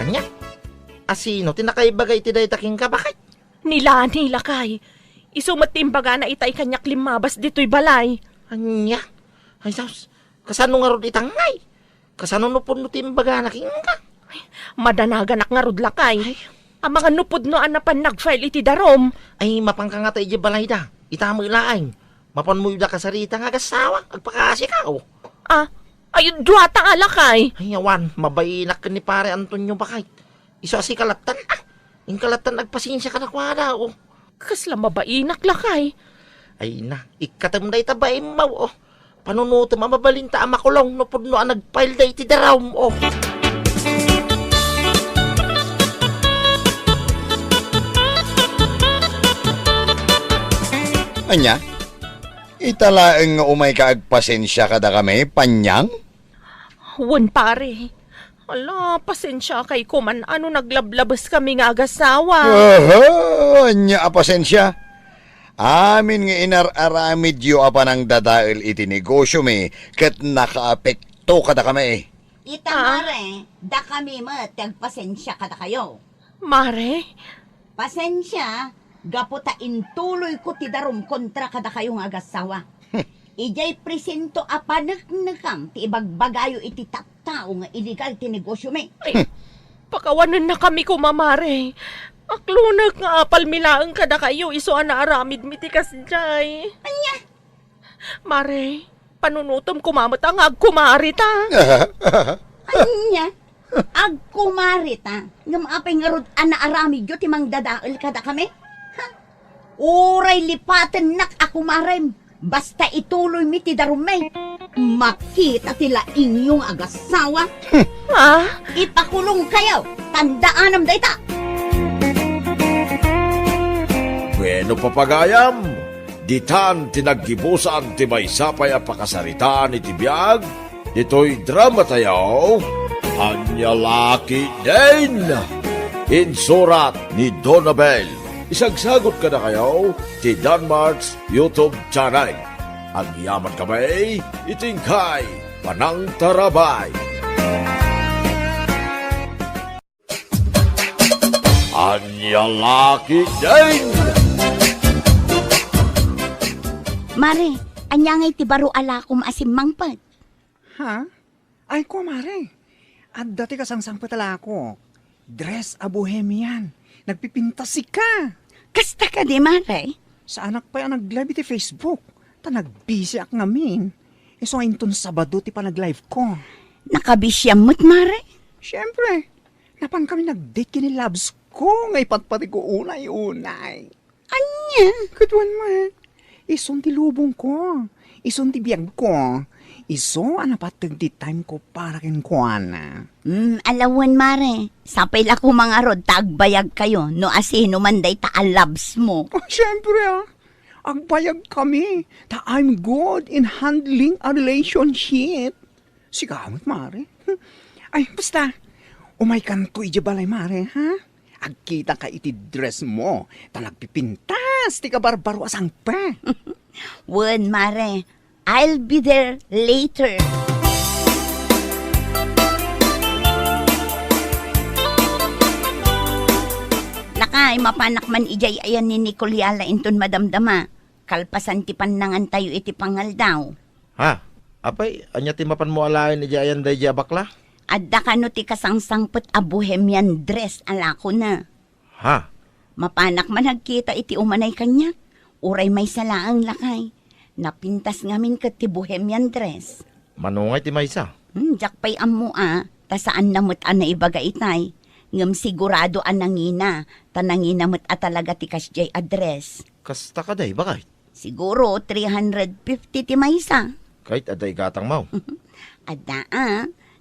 J: Anya? Asino, tinakaibagay ti day taking ka, bakit?
F: Nila kay. Isumat timbaga na itay kanyak limabas dito'y balay.
J: Anya? Ay, saus. Kasano nga rod itangay? Kasano nupod no timbaga na king ka?
F: Madanaganak nga rod lakay. Ang mga nupod no anapan nag-file iti darom.
J: Ay, mapangka nga tayo di balay da. Itamo ilaang. Mapan mo da kasarita nga gasawa. Agpakasi ka, oh.
F: Ay, duwata nga lakay.
J: Ay, awan. Mabayinak ka ni pare Antonio bakit? Iso asi kalatan, Yung kalatan nagpasinsya ka na kwada, oh.
F: Kasla mabainak lakay.
J: Ay na, ikatam da itabay mo, oh. Panunuto mamabalinta ang makulong no pudno ang nagpile da iti daraw mo.
I: Anya? Italaeng nga umay kaagpasensya kada kami, panyang?
F: Wan pare. Ala, pasensya kay kuman ano naglablabas kami nga agasawa.
I: Anya apasensya? Amin nga inararamid yo apa ng dadail iti negosyo mi kat nakaapekto kada kami.
H: Ita mare, da kami tagpasensya kada kayo.
F: Mare?
H: Pasensya, gaputa intuloy ko ti darom kontra kada kayong agasawa. Ijay presento apanak nakam ti ibagbagayo iti tattao nga illegal ti negosyo mi.
F: Ay, pakawanan na kami kumamare. Aklunak nga apal milaang kada kayo iso anaaramid mitikas jay.
H: Anya?
F: Mare, panunutom kumamat ang agkumarita.
H: Anya? Agkumarita? Ngamapay nga rod anaaramid yo timang dadaol kada kami? Uray lipaten nak ako marem. Basta ituloy mi ti darume. Makita tila inyong agasawa. Ipakulong kayo. Tandaanam dayta.
G: Bueno papagayam, ditan tinaggibusan ti maysapay a pakasaritaan iti biyag, ito'y drama tayo, Anya Laki din! Insurat ni Donabel. Isagsagot ka na kayo ti Danmarks YouTube channel. Ang yaman kamay, itingkay, Panang Tarabay. Anya Laki din!
H: Mare, anya ngay ti baro alakom asim mangpad.
C: Ha? Ay, kumare. At dati kasangsang patala ko. Dress a bohemian. Nagpipintasi ka.
H: Kasta ka di, Mare?
C: Sa anak pa yung nag-live iti Facebook. Ta nagbisi ak ngamin. Iso inton Sabado ti panag-live ko.
H: Nakabisyam mo't, mare.
C: Siyempre, napang kami nag-date kini loves ko, ngay patpati ko unay-unay.
H: Anya?
C: Katuan man, ison ti lubong ko, ison ti biyag ko, iso anapatag ti time ko para kin kuana.
H: Alawan, mare. Sapay la ko mga rod, tagbayag kayo. No asino man day taalabs mo.
C: Oh, siyempre agbayag kami, ta I'm good in handling a relationship. Sigamot, mare. Ay, basta, umay kanto ije balay, mare, ha? Agkita ka iti dress mo, ta nagpipintas, ti ka barbaro asang pa.
H: Wen, mare. I'll be there later. Lakay, mapanak man ijay ayan ni Nicoliala inton madamdama. Kalpasan ti panangan tayo iti pangal daw.
J: Ha? Apay, anya ti mapan mo alain ni Jayan day bakla?
H: Adda ka no ti kasangsangpot a bohemian dress alako na.
J: Ha?
H: Mapanak man nagkita iti umanay kanya. Uray may salaang lakay. Napintas ngamin kat ti bohemian dress.
J: Manungay ti maysa.
H: Jakpay ammo ta saan namut na ibaga itay. Ngam sigurado nangina, tanangina mo't talaga ti kasjay address.
J: Kasta ka day, bakit?
H: Siguro 350 ti maysa.
J: Kahit aday gatang mau.
H: Ada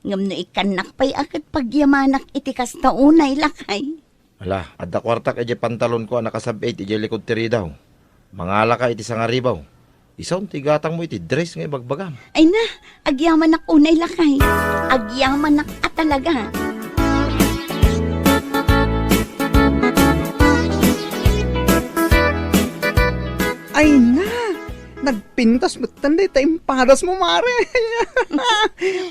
H: ngam no ikanak pa'y akat pagyamanak iti kasta unay lakay.
J: Ala, adda kwartak ije pantalon ko nakasabit ije likod tiri daw. Mangala ka iti sangaribaw. Isaw ti gatang mo iti dress nga bagbagam.
H: Ay na, agyamanak unay lakay. Agyamanak talaga.
C: Ay na, nagpintas mo tanday tayong padas mo, mare.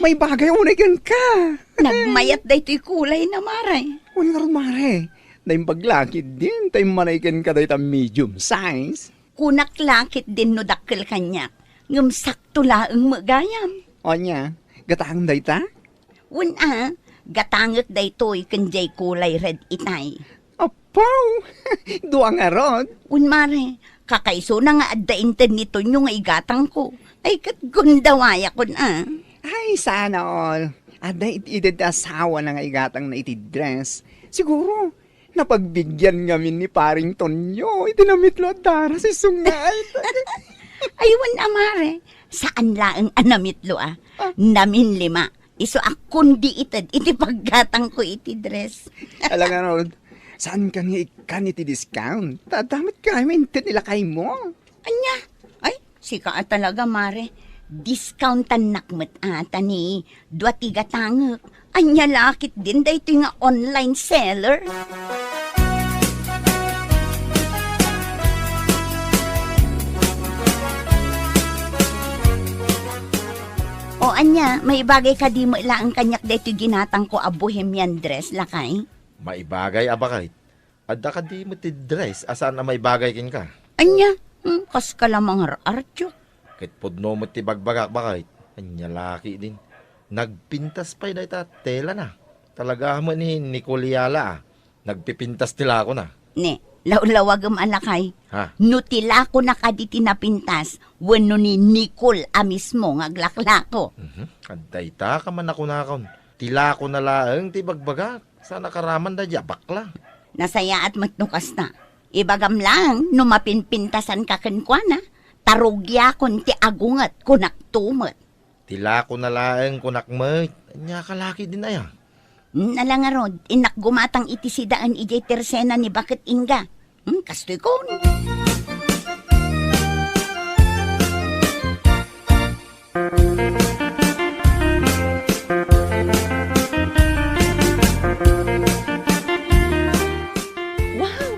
C: May bagay unay kan ka.
H: Nagmayat day to'y kulay na maray.
C: Wala nga rin, mare. Dahil paglakid din, tayong manaykan ka day ta medium size.
H: Kunak lakit din no dakkel kanyak. Ngam sakto laeng magayam.
C: O niya, gatang day ta?
H: Gatangak day to'y kanjay kulay red itay.
C: Apaw, duwang arod.
H: Mare, kakaiso na nga addaintan nito nyo nga igatang ko. Ay kat gundawaya ko na.
C: Ay, sana all. Ada itid asawa na nga igatang na iti dress. Siguro, napagbigyan ngamin ni paring Tonyo. Itinamitlo at dara si Sungay.
H: Aywan amare, saan laeng anamitlo Namin 5. Iso akon di itad, iti paggatang ko iti dress.
C: Alam nga Rod, saan ka nga ikan iti discount? Tadamit ka, mintin nila kay mo.
H: Anya? Ay, sika talaga mare. Discountan nakmet ni. 2-3 tangek. Anya lakit din da ito nga online seller. O anya, may bagay ka di mo ilang kanyak da ito ginatang ko a bohemian dress lakay?
J: Maibagay abakait. Adda ka di mo ti dress, asaan na may bagay kin ka?
H: Anya, kas ka lamang arartyo.
J: Kahit podno mo ti bagbagak bakait. Anya laki din. Nagpintas pa'y na ita tela na. Talaga mo ni Nicoliala Nagpipintas tila ako na.
H: Ne, laulawagam alakay.
J: Ha?
H: Nutila ko na kaditi napintas. Wano ni Nicole mismo ngaglaklako.
J: Aday ta ka man ako nakon. Tila ko na laeng ti bagbagak. Sana karaman da dya bakla.
H: Nasaya at matnukas na. Ibagam lang, no mapinpintasan ka kenkwana. Tarugya kon ti agungat kunak tumet.
J: Tila ko na laeng kunakmet. Anya kalaki din aya.
H: Nalangarod, inak gumatang iti sidaan ijay tersena ni Bakit Inga. Kastoy ko.
F: Wow!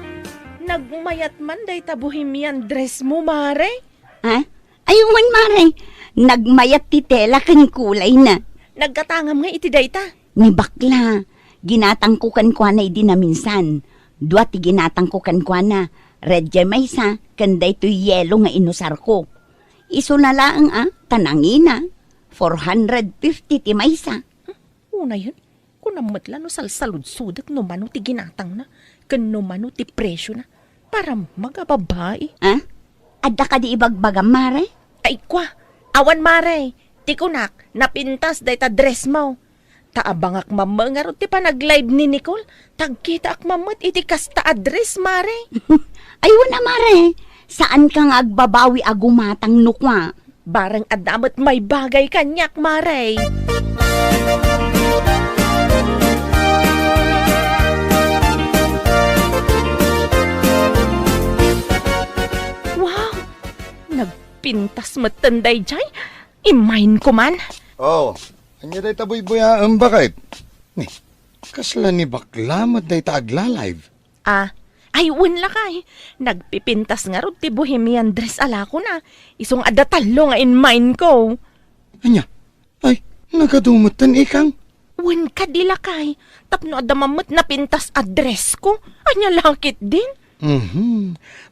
F: Nagmayat man day ta bohemian dress mo, mare.
H: Ha? Ayun, mare. Nagmayat ti tela kan kulay na.
F: Nagkatangam nga iti day ta.
H: Ni bakla, ginatang ko kankwana di na minsan. 2 ti ginatang ko kankwana. Red jay may isa, kanday to yelo nga inusar ko. Iso na lang tanangina. 450 ti may isa.
F: Una yun, kung namatla no salsalud-sudak no mano ti ginatang na, kan no mano ti presyo na, para magababae.
H: Ha? Adda ka di ibagbagam, mare?
F: Ay kwa, Awan mare, ti kunak, napintas day ta dress mo. Taabang ak mamangaro ti pa nag-live ni Nicole. Tagkita ak mamot iti kasta address mare.
H: Ay, wala mare. Saan ka nga agbabawi agumatang nukwa?
F: Barang adamot may bagay kanyak mare. Wow! Nagpintas matanday jay. Imain ko man.
I: Oh, anya day taboy-boya ang bakit? Ni, kasla ni baklamat day ta agla-live.
F: Ay, wala kay. Nagpipintas nga ro ti bohemian dress ala ko na. Isong adatalo nga in mind ko.
I: Anya, ay, nagadumutan ikang.
F: Wen ka dila kay. Tapno adamamot na pintas address ko. Anya lakit din.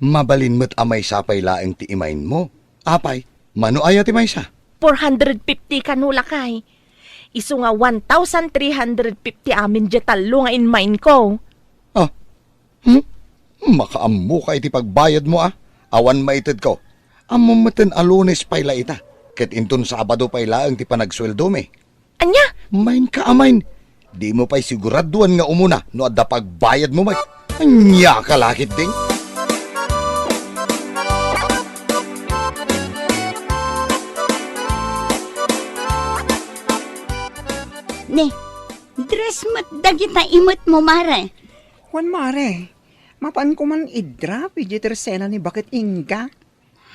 I: Mabalin mo't amay sapay laeng ti imain mo. Apay, mano aya ti may sa?
F: 450 kanula kay. Iso nga 1,350 amin di talo nga in mind ko.
I: Makaammo ka iti pagbayad mo Awan maited ko. Amumatan alunes payla ita. Ket inton Sabado payla ang ti panagsweldo me.
F: Anya?
I: Main ka amain. Di mo pa'y siguraduan nga umuna no adda pagbayad mo may. Anya ka lakit ding.
H: Ne, dress mat dagita imot mo mare.
C: Juan mare, mapan ko man idrap, iti tersena ni bakit inga.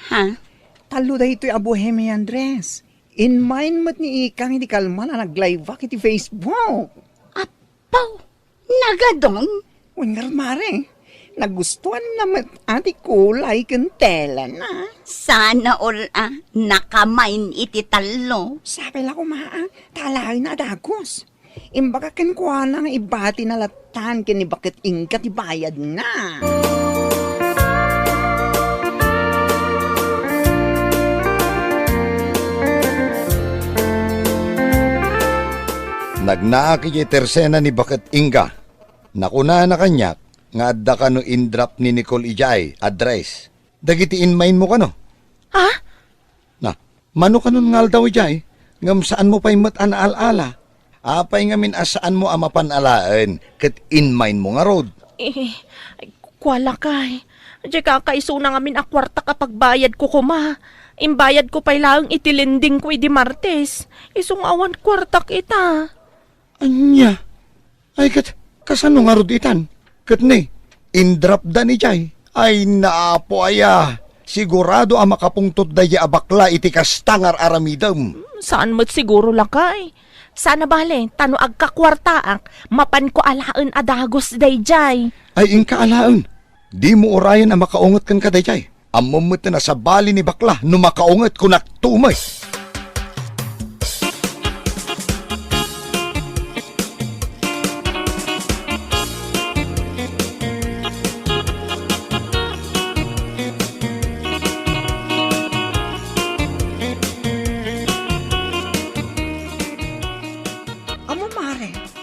H: Ha?
C: Talo da ito'y a bohemian dress. In mind mat ni ikang hindi kalma na nag-live iti Facebook.
H: Apaw, nagadong?
C: Wengar mare, nagustuhan naman ati kulay kang tela na.
H: Sana all nakamain iti talo.
C: Sabi lang ko talay na dagos. Imbaga ken kuha na nga ibati na latan ken bakit ingka ti bayad na.
I: Nagnaaki ti tersena ni bakit inga. Nakuna na kanyak nga adda ka no in-drop ni Nicole Ijay address. Dagiti in mind mo ka no?
F: Ha?
I: Na, mano ka nun ngal daw Ijay? Ngam saan mo pa'y matan ala? Apay ngamin asaan mo amapanalaen ket in mind mo nga road.
F: Kuwala kay. Diyan kakaiso na ngamin a kwarta kapag bayad ko kuma. Imbayad ko pa'y lang itilinding ko di Martes. Isong awan kwarta kita.
I: Anya? Ay ket, kasano nga road itan? Ket ni, in-drop da ni Jay. Ay naapo aya. Sigurado ang makapungtot daya abakla iti kastangar aramidam.
F: Saan mo't siguro lakay? Sana bale, tano agkakwartaak, mapan ko alaen adagos dayjay.
I: Ay ingka alaen. Di mo orayan ang makaungot kan ka dayjay. Amumot na sa bali ni bakla no makaungot kunak tumay.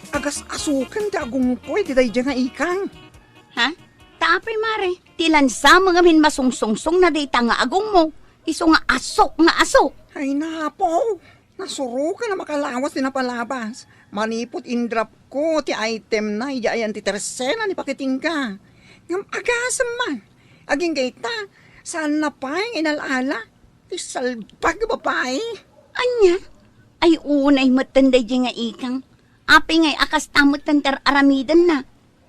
C: Agas-asukan da agungpoy di day nga ikang.
H: Ha? Taapay mare, tilansa mga min masungsungsong na data nga agong mo. Iso nga asok nga asok.
C: Ay napo, nasuro ka na makalawas din na palabas. Manipot in-drop ko ti item na iyayan ti tersena ni pakiting ka. Ngam agasam man. Aging gaita, saan na pa yung inalala? Ti salbag babae.
H: Anya? Ay unay matanday di nga ikang. Api ngay akas tamot tantar aramidan na.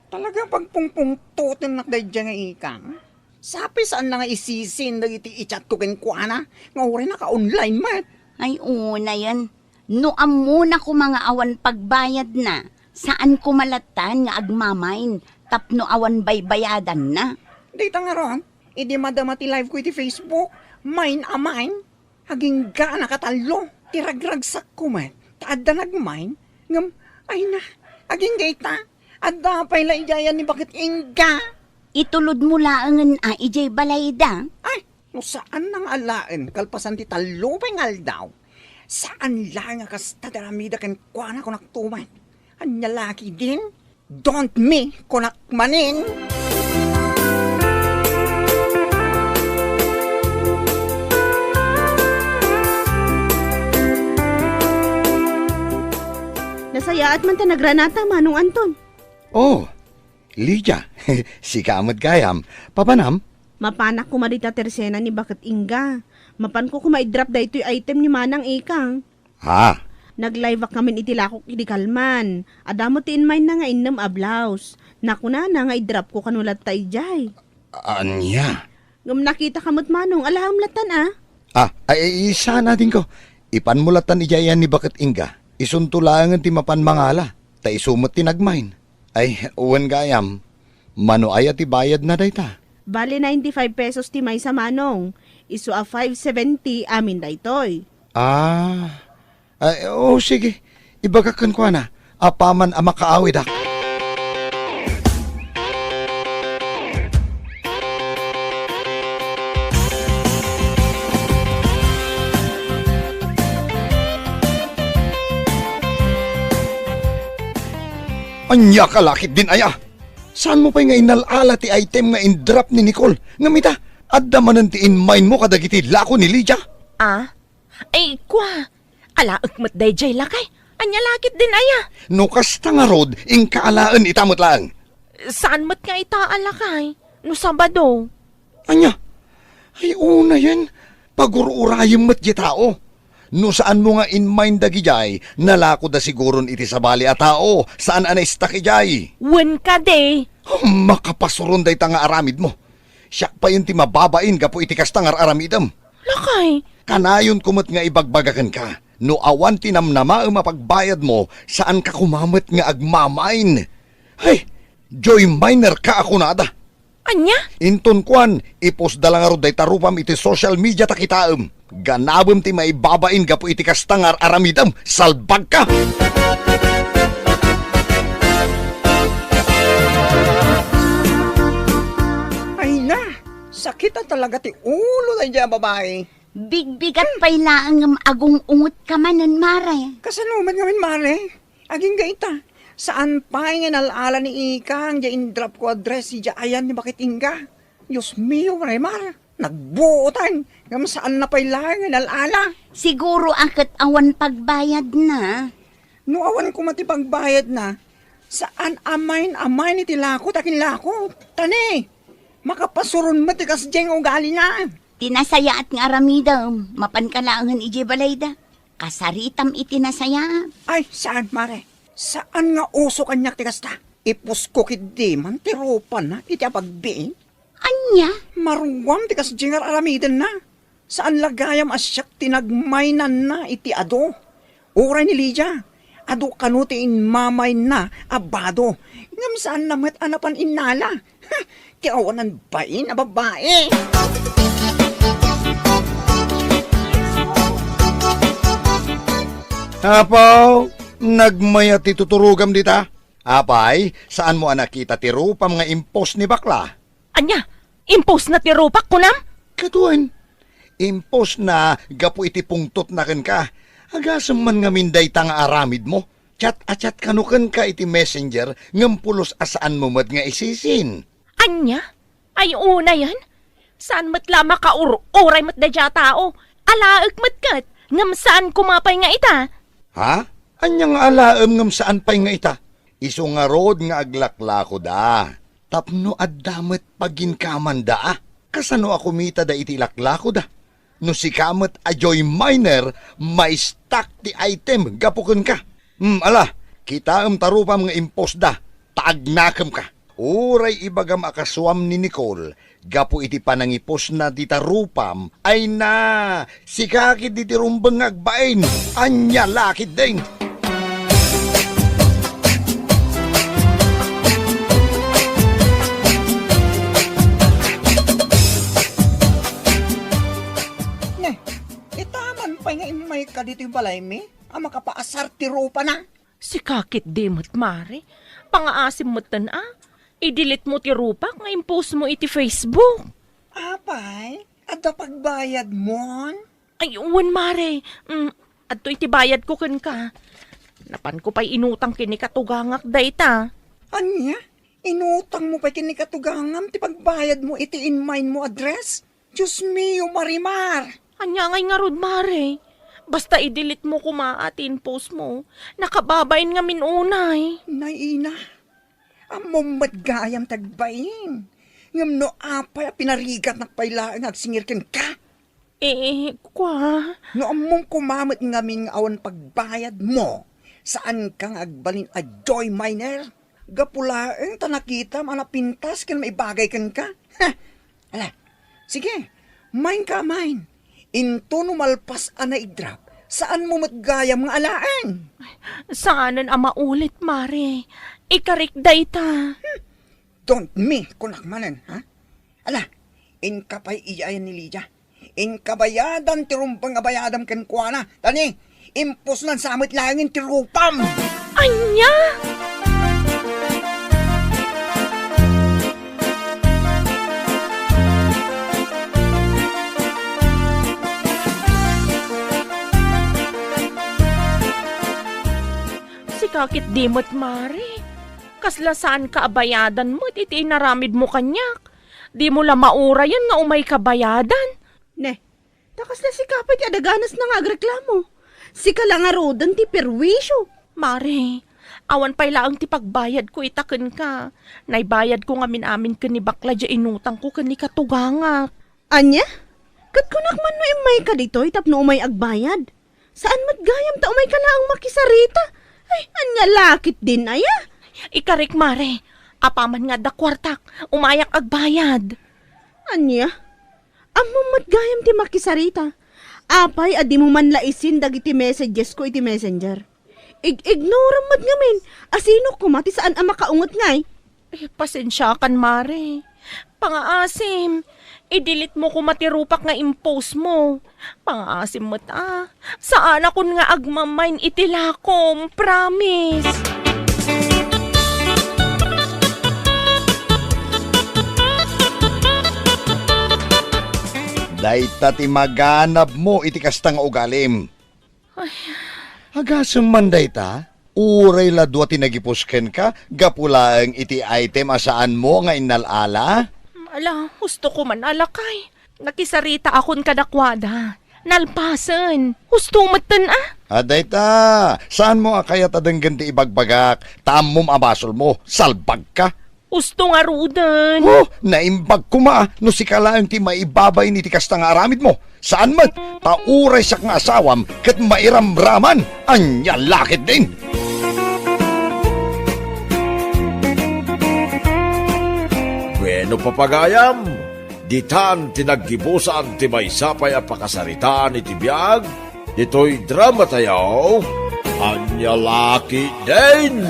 C: Talaga pagpungpungtutin na day nga ikang. Sapi saan na nga isisin na iti i-chat ko kenkwana. Nga uri na ka-online mat.
H: Ay una yan. Noam muna ko mga awan pagbayad na. Saan ko malatan nga agmamain. Tapno awan baybayadan na.
C: Dita nga ron, idi madamati live ko iti Facebook. Mine a mine. Haging ga nakatalo. Tiragragsak ko man. Taadda nagmine. Ngam, ay na, aging gaita. Adda pa'y laijayan ni bakit ingga.
H: Itulod mo laangan ijay balayda.
C: Ay, no saan nang alaan kalpasan ti talo pa'y ngaldaw. Saan lang nga kasta daramida kan kuana ko naktuman. Anya laki din, don't me kunakmanin.
B: Tinasaya at man tanagranata manong Anton.
I: Oh, Lydia, si kamad gayam. Papanam?
B: Mapanak ko marita tersena ni Bakit Inga. Mapan ko kumaidrop da ito'y item ni Manang Ikang.
I: Ha?
B: Nag-live kamin itilakok idikalman. Adamo tiin may na nga inam ablaws. Naku na nga i-drop ko kanulat tayo jay.
I: Anya?
B: Ngam nakita kamot manong, alaham latan ah.
I: Ay, isa natin ko. Ipanmulatan ijayan ni Bakit Inga. Isuntulangan ti mapan mangala. Ta isumot tinagmain. Ay, uwan gayam. Mano ay ti bayad na dayta.
B: Bali 95 pesos ti may sa manong. Isu a 570 amin daytoy.
I: Ay, sige. Ibagakan ko na. Apaman ang makaawid ak. Anya kalakit din aya. Saan mo pa nga inalala ti item nga in-drop ni Nicole? Ngamita, adda manan ti in-mind mo kadagiti lako ni Lydia?
F: Ay, kwa. Ala, akmat day jay lakay. Anya lakit din aya.
I: No kasta nga rod, ingkaalaan itamot lang.
F: Saan mat nga itaala kay? No Sabado.
I: Anya, ay una yan. Pagururayang mat di tao. No saan mo nga in mind dagi jay, nalako da siguron iti sabali a tao. Saan anaista ki jay?
F: Wen ka de.
I: Makapasuron day nga aramid mo. Siyak pa yun ti mababain gapo iti kastangar aramidam.
F: Lakay.
I: Kanayon kumot nga ibagbagakan ka. No awan tinamnama ang mapagbayad mo, saan ka kumamot nga agmamain? Ay, Joy Miner ka ako nada.
F: Anya?
I: Inton kwan, ipos dalang aro day tarupam iti social media takitaam. Ganabam ti maibabain gapo iti kastangar aramidam, salbag ka!
C: Ay na, sakit na talaga ti ulo na dyan, babae.
H: Bigbigat pa'y laang agong ungot ka manan, Mare.
C: Kasanuman ngamin, Mare. Aging gaita. Saan pa nga nalala ni Ikang dyan drop ko address si ayan ni Bakit Inga? Diyos mio, Mar. Nagbuotan. Ngam saan na pa'y lang nga nalala?
H: Siguro akit awan pagbayad na.
C: No awan ko matipagbayad na. Saan amain ni tilako takin lako? Tani, makapasuron matikas dyan ugali na.
H: Tinasaya at nga aramidam, mapankalaangan iji balayda. Kasaritam itinasaya.
C: Ay, saan, Mare? Saan nga uso kanyak tikas ta? Ipus ko kidi man tirupan na iti apagbiin.
H: Anya?
C: Maruwam tikas dyan aramidan na. Saan lagayam asyak tinagmaynan na iti ado. Uray ni Lydia. Ado kanutiin mamay na abado. Ngam saan namat anapan inala. Kiawanan bain a babae.
I: Apaw, nagmaya ti tuturugam dita. Apay, saan mo nakita ti rupam nga impos ni bakla?
F: Anya? Impos na tirupak ko nam?
I: Katuan, impos na gapo iti pungtot na ken ka. Agasam man nga minday tang aramid mo. Chat kanukan ka iti messenger ngam pulos asaan mo mat nga isisin.
F: Anya? Ay una yan? Saan mat lama ka uray mat da tao? Alaag mat kat, ngam saan kumapay nga ita?
I: Ha? Anyang alaam ngam saan pay nga ita? Isu nga rod nga aglaklako da. Tapno addamet paginkaman da. Kasano ako mita da iti laklako da? No si kamet a Joy Miner, may stock ti item, gapukon ka. Ala, kita tarupam nga impos da, taagnakam ka. Uray ibagam akaswam ni Nicole, gapo iti panangipos na di tarupam, ay na, si kakit di tirumbang agbain, anya lakit din.
C: May ka dito yung balay mi? Ang makapaasar tiro pa na.
F: Si kakit di mo't mare. Pangaasim mo't I-delete mo ti rupak nga impose mo iti Facebook.
C: Apay, ada pagbayad mo?
F: Ay, uwan mare. Adto iti bayad ko ken ka. Napan ko pa'y inutang kini katugangak dayta.
C: Anya? Inutang mo pa kini katugangam ti pagbayad mo iti in mind mo address? Diyos mio, Marimar.
F: Anya ngay nga rod mare. Basta i-delete mo kumaatin post mo. Nakababain nga minunay.
C: Naina, among madgayam tagbayin. Ngam no apay pinarigat na pailaan agsingirkan ka.
F: Kwa.
C: No among kumamit ngamin nga awan pagbayad mo. Saan kang agbalin a joy miner? Gapulaeng tanakita manapintas kan may bagay kan ka. Ha! Ala, sige, main ka main. Into no malpas ana idrap. Saan mo matgayam nga alaan?
F: Saanan ang maulit, Mare? Ikarik dayta.
C: Don't me kunakmanan, ha? Ala, in kapay iyayan ni Lydia. In kabayadan tirumpang abayadam ken kuana. Tani, impos nan samit langin tirupam.
F: Anya? Si kakit dimot, Mare. Kasla saan ka abayadan mo, iti inaramid mo kanyak. Di mo la maura yan nga umay kabayadan.
B: Ne, takas na si kapit adaganas na nga agreklamo. Si kalangarodan ti perwisyo.
F: Mare, awan pay laang ti pagbayad ko itaken ka. Naibayad ko nga amin ka ni bakla dya inutang ko ka ni katugangak.
B: Anya? Kat kunak man no imay ka ditoy tapno umay agbayad. Saan matgayam ta umay ka laang makisarita? Ay, anya lakit din aya.
F: Ikarik, Mare. Apaman nga da kwartak, umayak agbayad.
B: Anya? Among matgayam ti makisarita. Apay, adi mo man laisin dagiti messages ko iti messenger. Ignoram mat ngamin. Asino ko mati saan ang makaungot ngay?
F: Pasensya kan, Mare. Pangaasim. I-delete mo kung matirupak nga impose mo. Pangaasim mo ta. Saan akon nga agmamain itilakom. Promise.
I: Dayta ti maganap mo iti kastang ugalim. Agasem man dayta, uray ladwa ti nagipusken ka, gapulaeng iti item asaan mo nga inalala.
F: Ala, gusto ko man alakay. Nakisarita akon kadakwada. Nalpasan. Gusto matan
I: Dayta, saan mo kaya tadang ganti ibagbagak, tamom abasol mo, salbag ka.
F: Gusto nga rudan.
I: Oh, naimbag kuma, no si kalaang ti maibabay ni ti kastang aramid mo. Saan man, tauray sak nga asawam, kat mairamraman, anya lakit din.
G: Bueno papagayam, ditan tinaggibusan ti maysapay a pakasaritaan iti biyag, dito'y drama tayaw, anya laki din.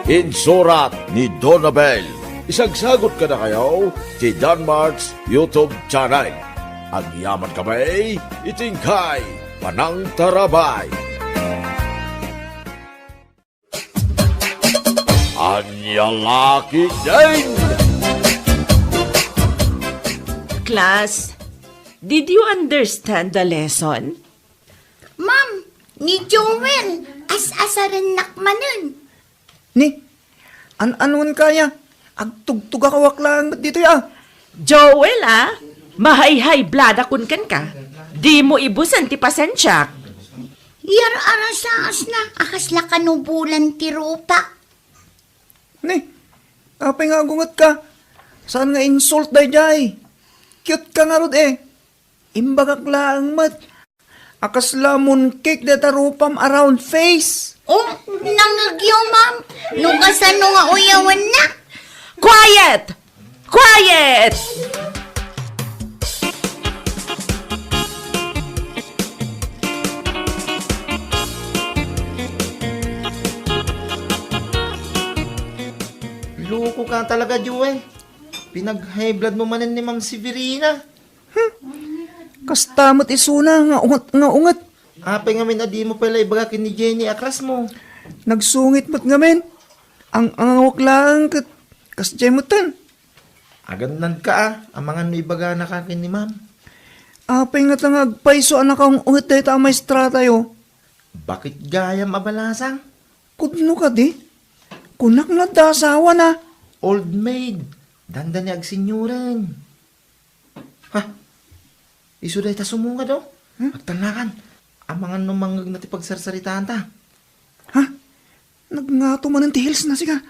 G: Insurat ni Donabel. Isagsagot ka na kayo ti Danmarks YouTube channel. Ang yaman kamay, itingkay, panang tarabay. Anya laki din.
F: Class, did you understand the lesson?
H: Ma'am, ni Joel, as-asaran nakmanan.
C: Ni, anuan kaya? Agtugtug akawak lang dito ya.
F: Joel, mahayhay blada kun kan ka. Di mo ibusan ti pasensyak.
H: Yar arasaas na, akasla kanubulan ti rupa.
C: Ni, apay nga gungat ka. Saan nga insult day? Cute ka nga rod Imbagak lang mat. Akasla mooncake deta rupam around face.
H: Oh, nangagyo, ma'am. Nugasan no nga uyawan na.
F: Quiet! Quiet!
J: Loko ka talaga, Joel. Pinag-high blood mo manin ni Ma'am Severina.
C: Kastamot isuna nga ungat.
J: Apay nga min adi mo pala ibagakin ni Jenny akras mo.
C: Nagsungit mo't ngamin. Ang angawak lang kas jemutan.
J: Agandan ka ang mga ibaga na kakin ni Ma'am.
C: Apay nga tang agpaiso anak ang ungat tayo ta maestra tayo.
J: Bakit gayam abalasang?
C: Kudno ka di? Kunak na dasawa na.
J: Old maid. Danda niya agsinyuran. Ha? Iso day ta sumunga do? Agtanakan. Amangan numangag na ti pagsarsaritaan ta.
C: Ha? Nagngato man ang tihils na siga.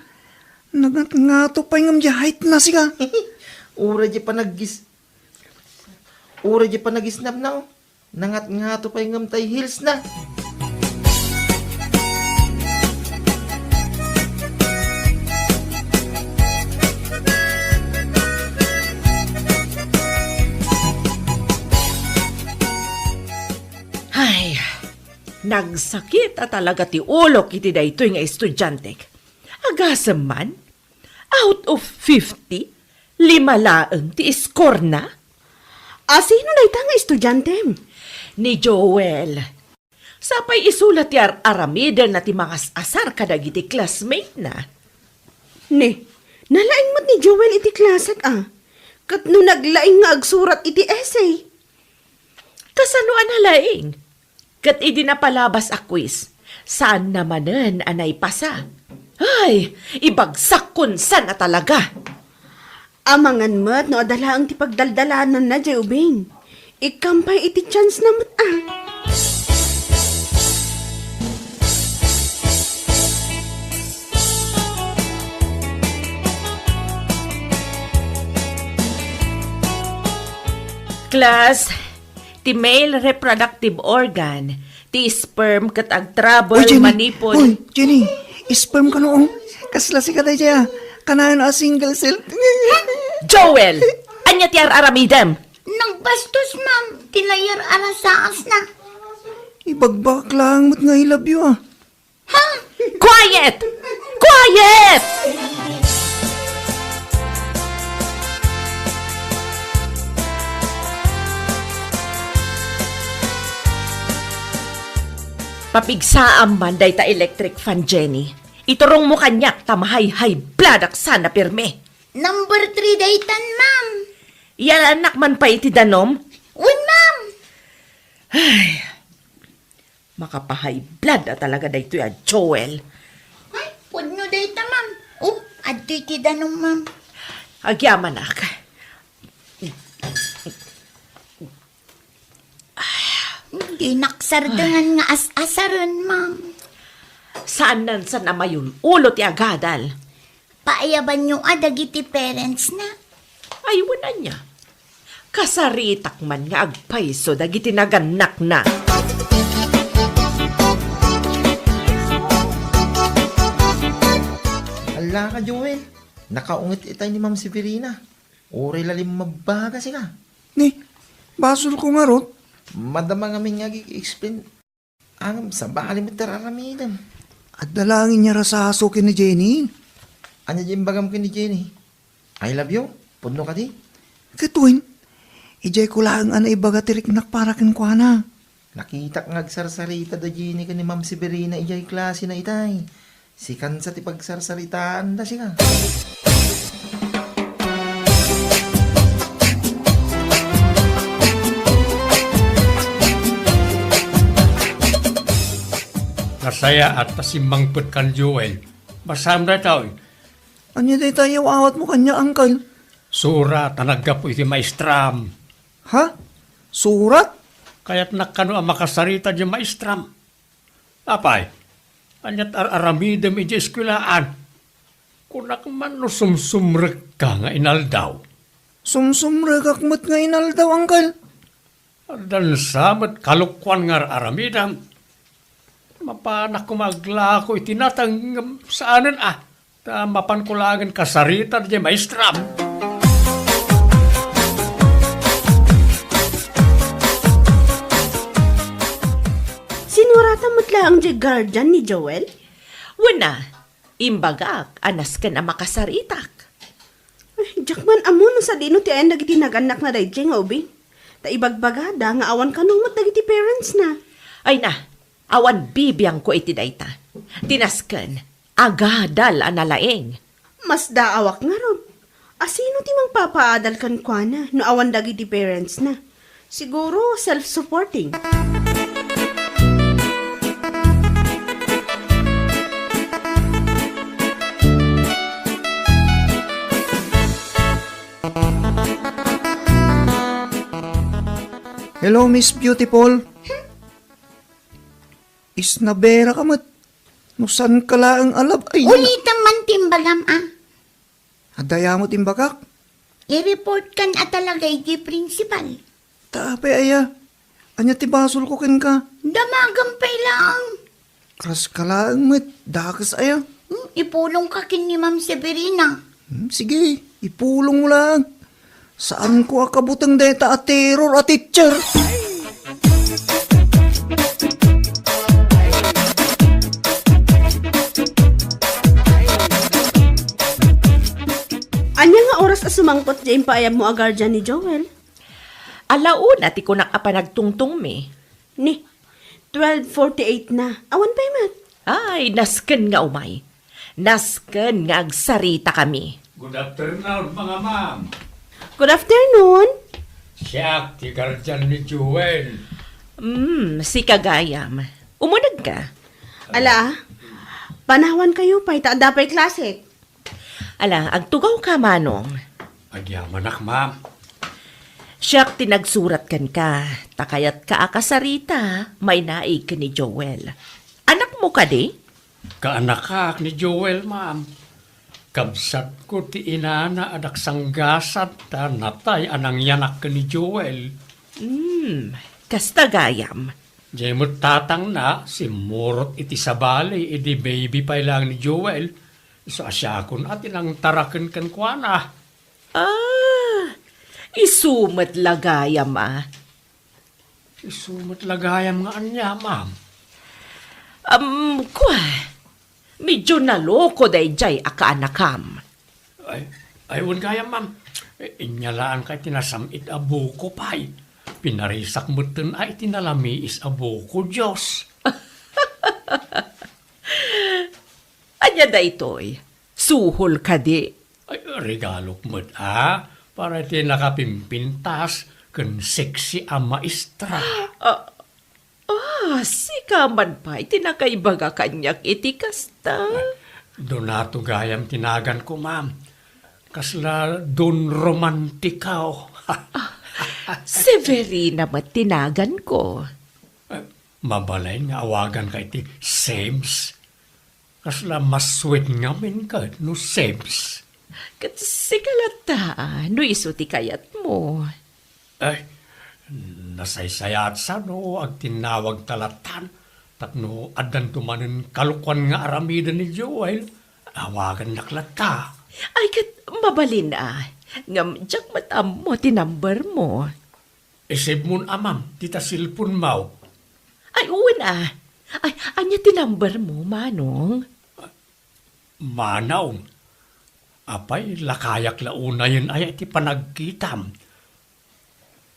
C: Nagngato pa yung height na siga.
J: Ura di pa nagisnap na oh. Nangat-ngato pa yung tay hills na.
F: Ay, nagsakit talaga ti ulo kiti daytoy nga estudyante. Agasam man, out of 50, 5 laeng ti score na
B: Sino na itang estudyante?
F: ni Joel. Sapay isulat ti aramiden na ti mga asar kadagiti classmate na.
B: Ne, nalaing mo't ni Joel iti klasak Kat no naglaing nga agsurat iti essay.
F: Kasano analaing? Kat idi na palabas a quiz. Saan namanen anay pasa? Ay, ibagsak kun san na talaga.
B: Amangan mo't no adala ang ti pagdaldalanan na jay ubing. Ikampay iti chance na mo't
F: Class, ti male reproductive organ, ti sperm kat ag trouble
C: Jenny!
F: manipol.
C: Uy, Jenny! Sperm ka noong. Kasla si katay siya. Kanayon a single cell.
F: Joel! Anya ti aramidem?
H: Nagbastos, ma'am. Tinayar alasaas na.
C: Ibagbak lang mo't nga I love you
F: Quiet! Quiet! Papigsaam man day ta electric fan, Jenny. Iturong mo kanyak tamahay high blood sana pirme.
H: Number 3 daytan, ma'am.
F: Yan anak man pa iti danom.
H: Uy, ma'am.
F: Makapahay blood na talaga day ito ya, Joel.
H: Ay, pwede no dayta, ma'am. Oh, adti ti danong, ma'am.
F: Agyaman ak.
H: Hindi naksardangan nga as-asaran, ma'am.
F: Saan nan sa namayun ulo ti agadal?
H: Paayaban yung adagiti parents na.
F: Ay, wala niya. Kasaritak man nga agpaiso dagiti naganak na.
J: Hala ka, Joel. Nakaungit itay ni Ma'am Severina. Uri lalim mabaga sila.
C: Ni, basol ko nga rot.
J: Madama nga nga explain ang sa bali mo tararamidam.
C: At dalangin niya rasaso ni Jenny.
J: Anya dyan bagam ka ni Jenny? I love you. Puno ka di.
C: Katuin, ijay ko lang ana ibaga tirik nakparakin ko na.
J: Nakita nga agsarsarita da Jenny ka ni Ma'am Severina ijay klase na itay. Sikan sa tipagsarsaritaan da siya.
A: Nasaya at pasimbangput kan Joel. Basam na tao.
C: Anya day tayo awat mo kanya, angkal.
A: Sura tanagga po iti maestram.
C: Ha? Surat?
A: Kaya't nakano ang makasarita di maestram. Apay, anyat aramidem iti eskwilaan. Kunak man no sumsumrek ka nga inaldaw.
C: Sumsumragak mo't nga inaldaw, angkal.
A: Dan sabat kalukwan nga aramidem. Mapanak ko maglako itinatang saanan mapan ko langan kasarita di maestram.
B: Sinuratan mo't lang di guardian ni Joel?
F: Wala, imbagak anas ka na makasaritak.
B: Ay, jakman amo no sa dino ti ayan dagiti naganak na dayjay nga ubing. Ta ibagbagada nga awan kanong mat dagiti parents na.
F: Ay na, awan bibiyang ko iti dayta. Tinasken, agadal analaeng.
B: Mas daawak nga ron. Asino ti mang papaadal kan kwa na no awan dagiti parents na. Siguro self-supporting.
C: Hello, Miss Beautiful. Isnabera ka mat. No san ka laang alab ay.
H: Ulitan man timbagam
C: Adaya mo timbagak.
H: I-report kan atalagay di principal.
C: Tape aya. Anya tibasol ko ken ka.
H: Damagampay lang.
C: Kras ka laang mat. Dakas aya.
H: Ipulong ka kin ni Ma'am Severina.
C: Sige, ipulong mo lang. Saan ko akabutang deta at terror at teacher?
B: Anya nga oras na sumangkot dyan paayam mo agar dyan ni Joel?
F: Alauna ti ko nagtungtong me.
B: Ni, 12:48 na. Awan pa mat.
F: Ay, nasken nga umay. Nasken nga agsarita kami.
A: Good afternoon, mga ma'am.
B: Good afternoon.
A: Siya, ti guardian ni Joel.
F: Si Kagayam. Umunag ka.
B: Ala, panawan kayo pa, itaada pa'y klase.
F: Ala, agtugaw ka manong.
A: Agyaman ma'am.
F: Siyak tinagsurat kan ka. Takayat ka akasarita, may naig ka ni Joel. Anak mo ka di?
A: Kaanakak ni Joel, ma'am. Kabsat ko ti inana adak sanggasat ta natay anang yanak ka ni Joel.
F: Kasta gayam.
A: Diyan mo tatang na si Murot iti sabali iti baby pa lang ni Joel. So asyakon at inang taraken kan kuana.
F: Isumat lagayam
A: Isumat lagayam nga anya, ma'am.
F: Medyo naloko dayjay akaanakam.
A: Ay, wan kaya, ma'am. Inyalaan kay tinasamit abo ko pay. Pinarisak mo tin ay tinalamiis abo ko, Diyos.
F: Anya da ito'y, suhol ka di.
A: Ay, regalo mo para iti nakapimpintas kan sexy a maestra.
F: Sika man pa, itinakaibaga kanyak iti kasta.
A: Donato gayam tinagan ko, ma'am. Kasla don romantikaw.
F: Severina matinagan ko.
A: Mabalay nga awagan ka iti Sems. Kasla mas sweet nga min ka no Sems.
F: Kat sikalata, no iso ti kayat mo.
A: Ay, nasaysayat sa no, ag tinawag talatan. Tapno, adan tumanin kalukwan nga aramidan ni Joel. Awagan naklata.
F: Ay, kat mabalin ngam, jak matam mo, tinumber mo.
A: Isip mo amam, tita silpon mau.
F: Ay, uwan Ay, anya tinumber mo, manong?
A: Manaw. Apay, lakayak launa yun ay iti panagkitam.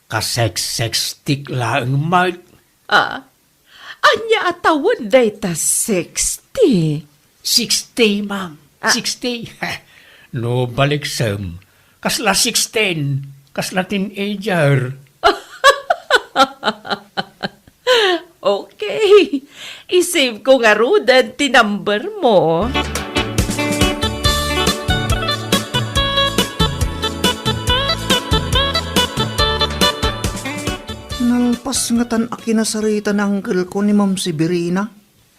A: Kasex-sex stick lang mag.
F: Anya atawon dayta 60.
A: 60, ma'am. 60. No baliksem. Kasla 16. Kasla teenager.
F: Okay. Isave ko nga rudan tinumber mo.
C: Nalpas nga tan akinasarita ng uncle ko ni Ma'am Severina.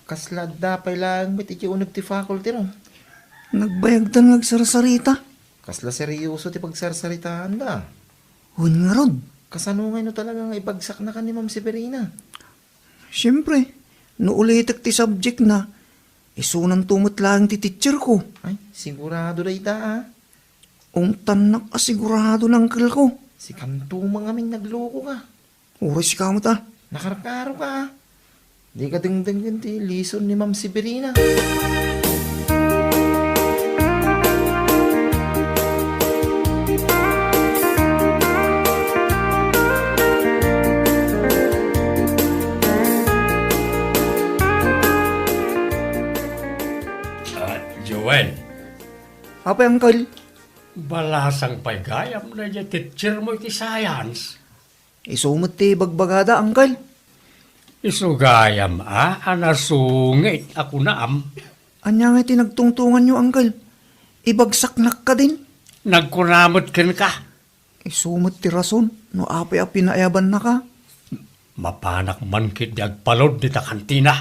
J: Kaslada pa lang mit iti unag ti faculty ro.
C: Nagbayag tan nagsarasarita.
J: Kasla seryoso ti pagsarsaritaan da.
C: Hun nga rod.
J: Kasano nga no talaga nga ibagsak na ka ni Ma'am Severina.
C: Siyempre, no ulitak ti subject na, isunan tumot lang ti teacher ko.
J: Ay, sigurado da ita
C: Tanak asigurado ng uncle ko.
J: Si kanto mga aming nagloko ka.
C: Oras ka mo ta.
J: Nakarakaro ka. Di ka dingding ti lison ni Ma'am Severina.
A: Joel,
C: Apa uncle?
A: balasang paygayam na dyan teacher mo iti science.
C: Isumot ti bagbagada uncle.
A: Isugayam anasungit ako naam.
C: Anya nga tinagtungtungan nyo uncle. Ibagsaknak ka din.
A: Nagkunamot ken ka.
C: Isumot ti rason. No apay a pinaayaban na ka.
A: Mapanak man kid agpalod di ta kantina.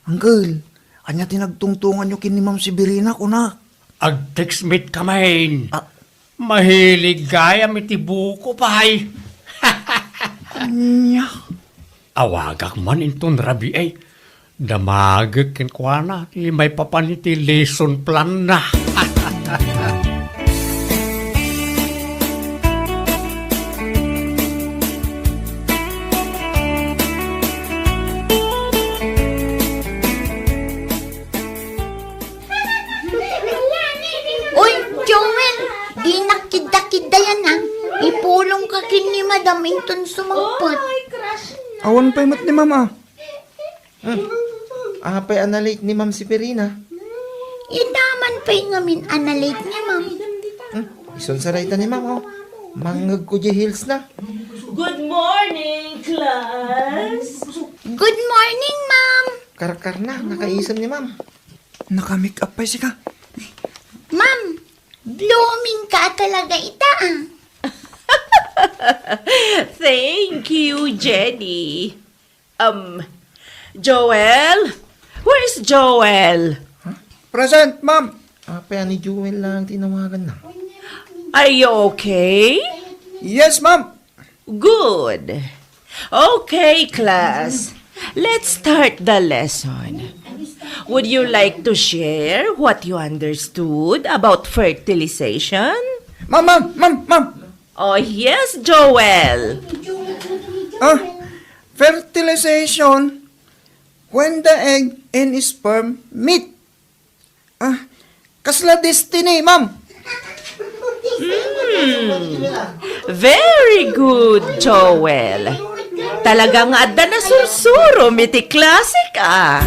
C: Uncle, anya tinagtungtungan nyo kini Ma'am Severina kunak.
A: Ag-textmate ka main.
C: Ah.
A: Mahilig gaya iti buko pahay.
C: Anya.
A: Awagak man inton rabi ay. Damagag ken kuana ti may papaniti lesson plan na.
H: Uy, Joel, di nakida-kida yan ha. Ipulong ka kin ni Madam Inton sumangpot.
C: Awan pa'y mat ni Mama.
J: Apay analate ni Ma'am Severina.
H: Inaman pa'y ngamin analate ni Ma'am.
J: Ison sa rayta ni Ma'am, oh. Mangag ko di hills na.
F: Good morning, class!
H: Good morning, Ma'am.
J: Karkar na, nakaisam ni Ma'am.
C: Nakamake up pa'y sika.
H: Ma'am, blooming ka talaga ita ah.
F: Thank you, Jenny. Joel? Where's Joel?
C: Present, Ma'am.
J: Apay ni Jewel lang tinawagan na.
F: Are you okay?
C: Yes, Ma'am.
F: Good. Okay, class. Let's start the lesson. Would you like to share what you understood about fertilization?
C: Ma'am.
F: Oh, yes, Joel.
C: Fertilization when the egg and sperm meet. Kasla destiny, Ma'am.
F: Very good, Joel. Talagang adda na sursuro, miti klase ka.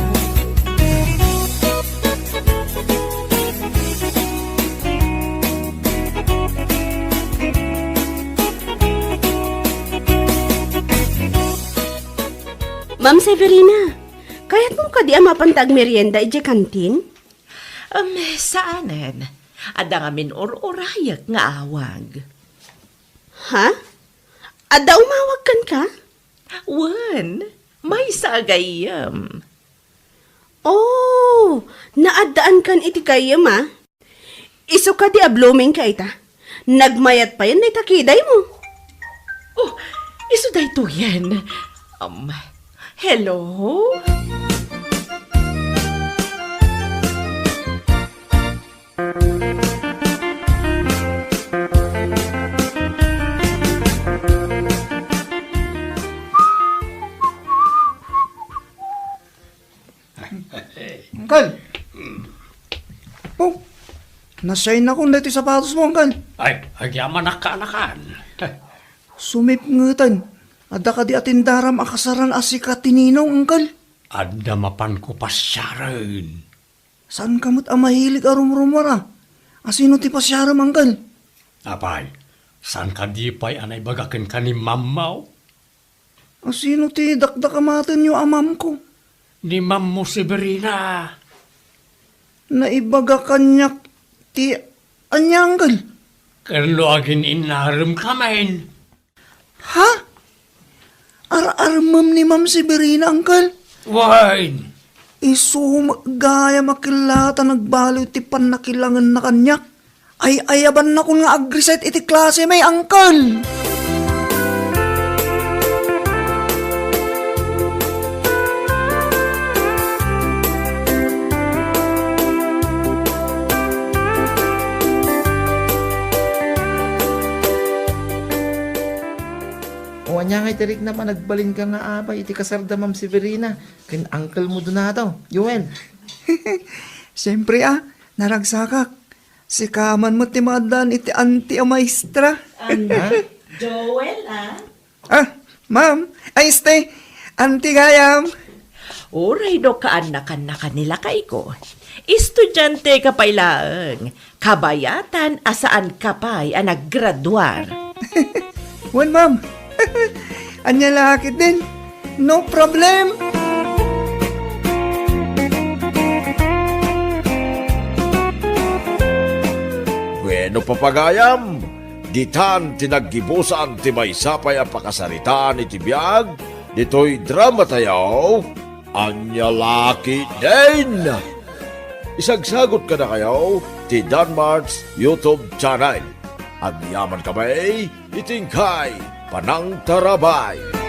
B: Ma'am Severina, kaya't mo ka di mapantag merienda ije kantin?
F: Saanan? Adda nga min or-orayak nga awag.
B: Ha? Ada umawag kan ka?
F: Wan, may sagayam.
B: Oh, naadaan kan iti kayam ah. Iso ka di blooming ka ita. Nagmayat pa yan na itakiday mo.
F: Oh, iso day to yan. Hello?
C: Uncle. Oh, nasayin ako na ito sapatos mo, Uncle.
A: Ay, agyaman nakanakan.
C: Sumip ngatan. Ada ka di atindaram akasaran asika tininong, Uncle.
A: Adda mapan ko pasyaran.
C: Saan kamot mahilig arum-rumara? Asino ti pasyaram, Uncle?
A: Apay, saan ka di pa'y anay bagakin ka ni mamaw?
C: Asino ti dakdakamatan yung amam ko?
A: Ni Ma'am mo Severina.
C: Naibaga kanyak ti anya, Uncle.
A: Karlo agin inaram kamain.
C: Ha? Ar-armam ni Ma'am Severina, Uncle?
A: Wine.
C: Isu gaya makilata nagbaliw ti panakilangan na kanyak. Ay ayaban na ko nga agriset iti klase may, Uncle.
J: O anya ngay tirik na panagbalin ka nga apay iti kasarda Ma'am Severina. Kin uncle mo doon na ito, Joel.
C: Siyempre naragsakak. Si kaman mo ti madan iti anti a maestra.
F: Joel,
C: Ma'am, ay stay. Anti gayam.
F: Uray do kaanak-anak na kanila kay ko. Estudyante ka pa'y laeng. Kabayatan asaan ka pa'y naggraduar.
C: Wan, Ma'am. Anya lakit din. No problem.
G: Bueno papagayam, ditan tinaggibusan ti maysapay ang pakasaritaan iti biyag, dito'y drama tayaw, Anya laki din! Isagsagot ka na kayo ti Danmarks YouTube channel. Ang yaman kamay, itingkay, panang tarabay.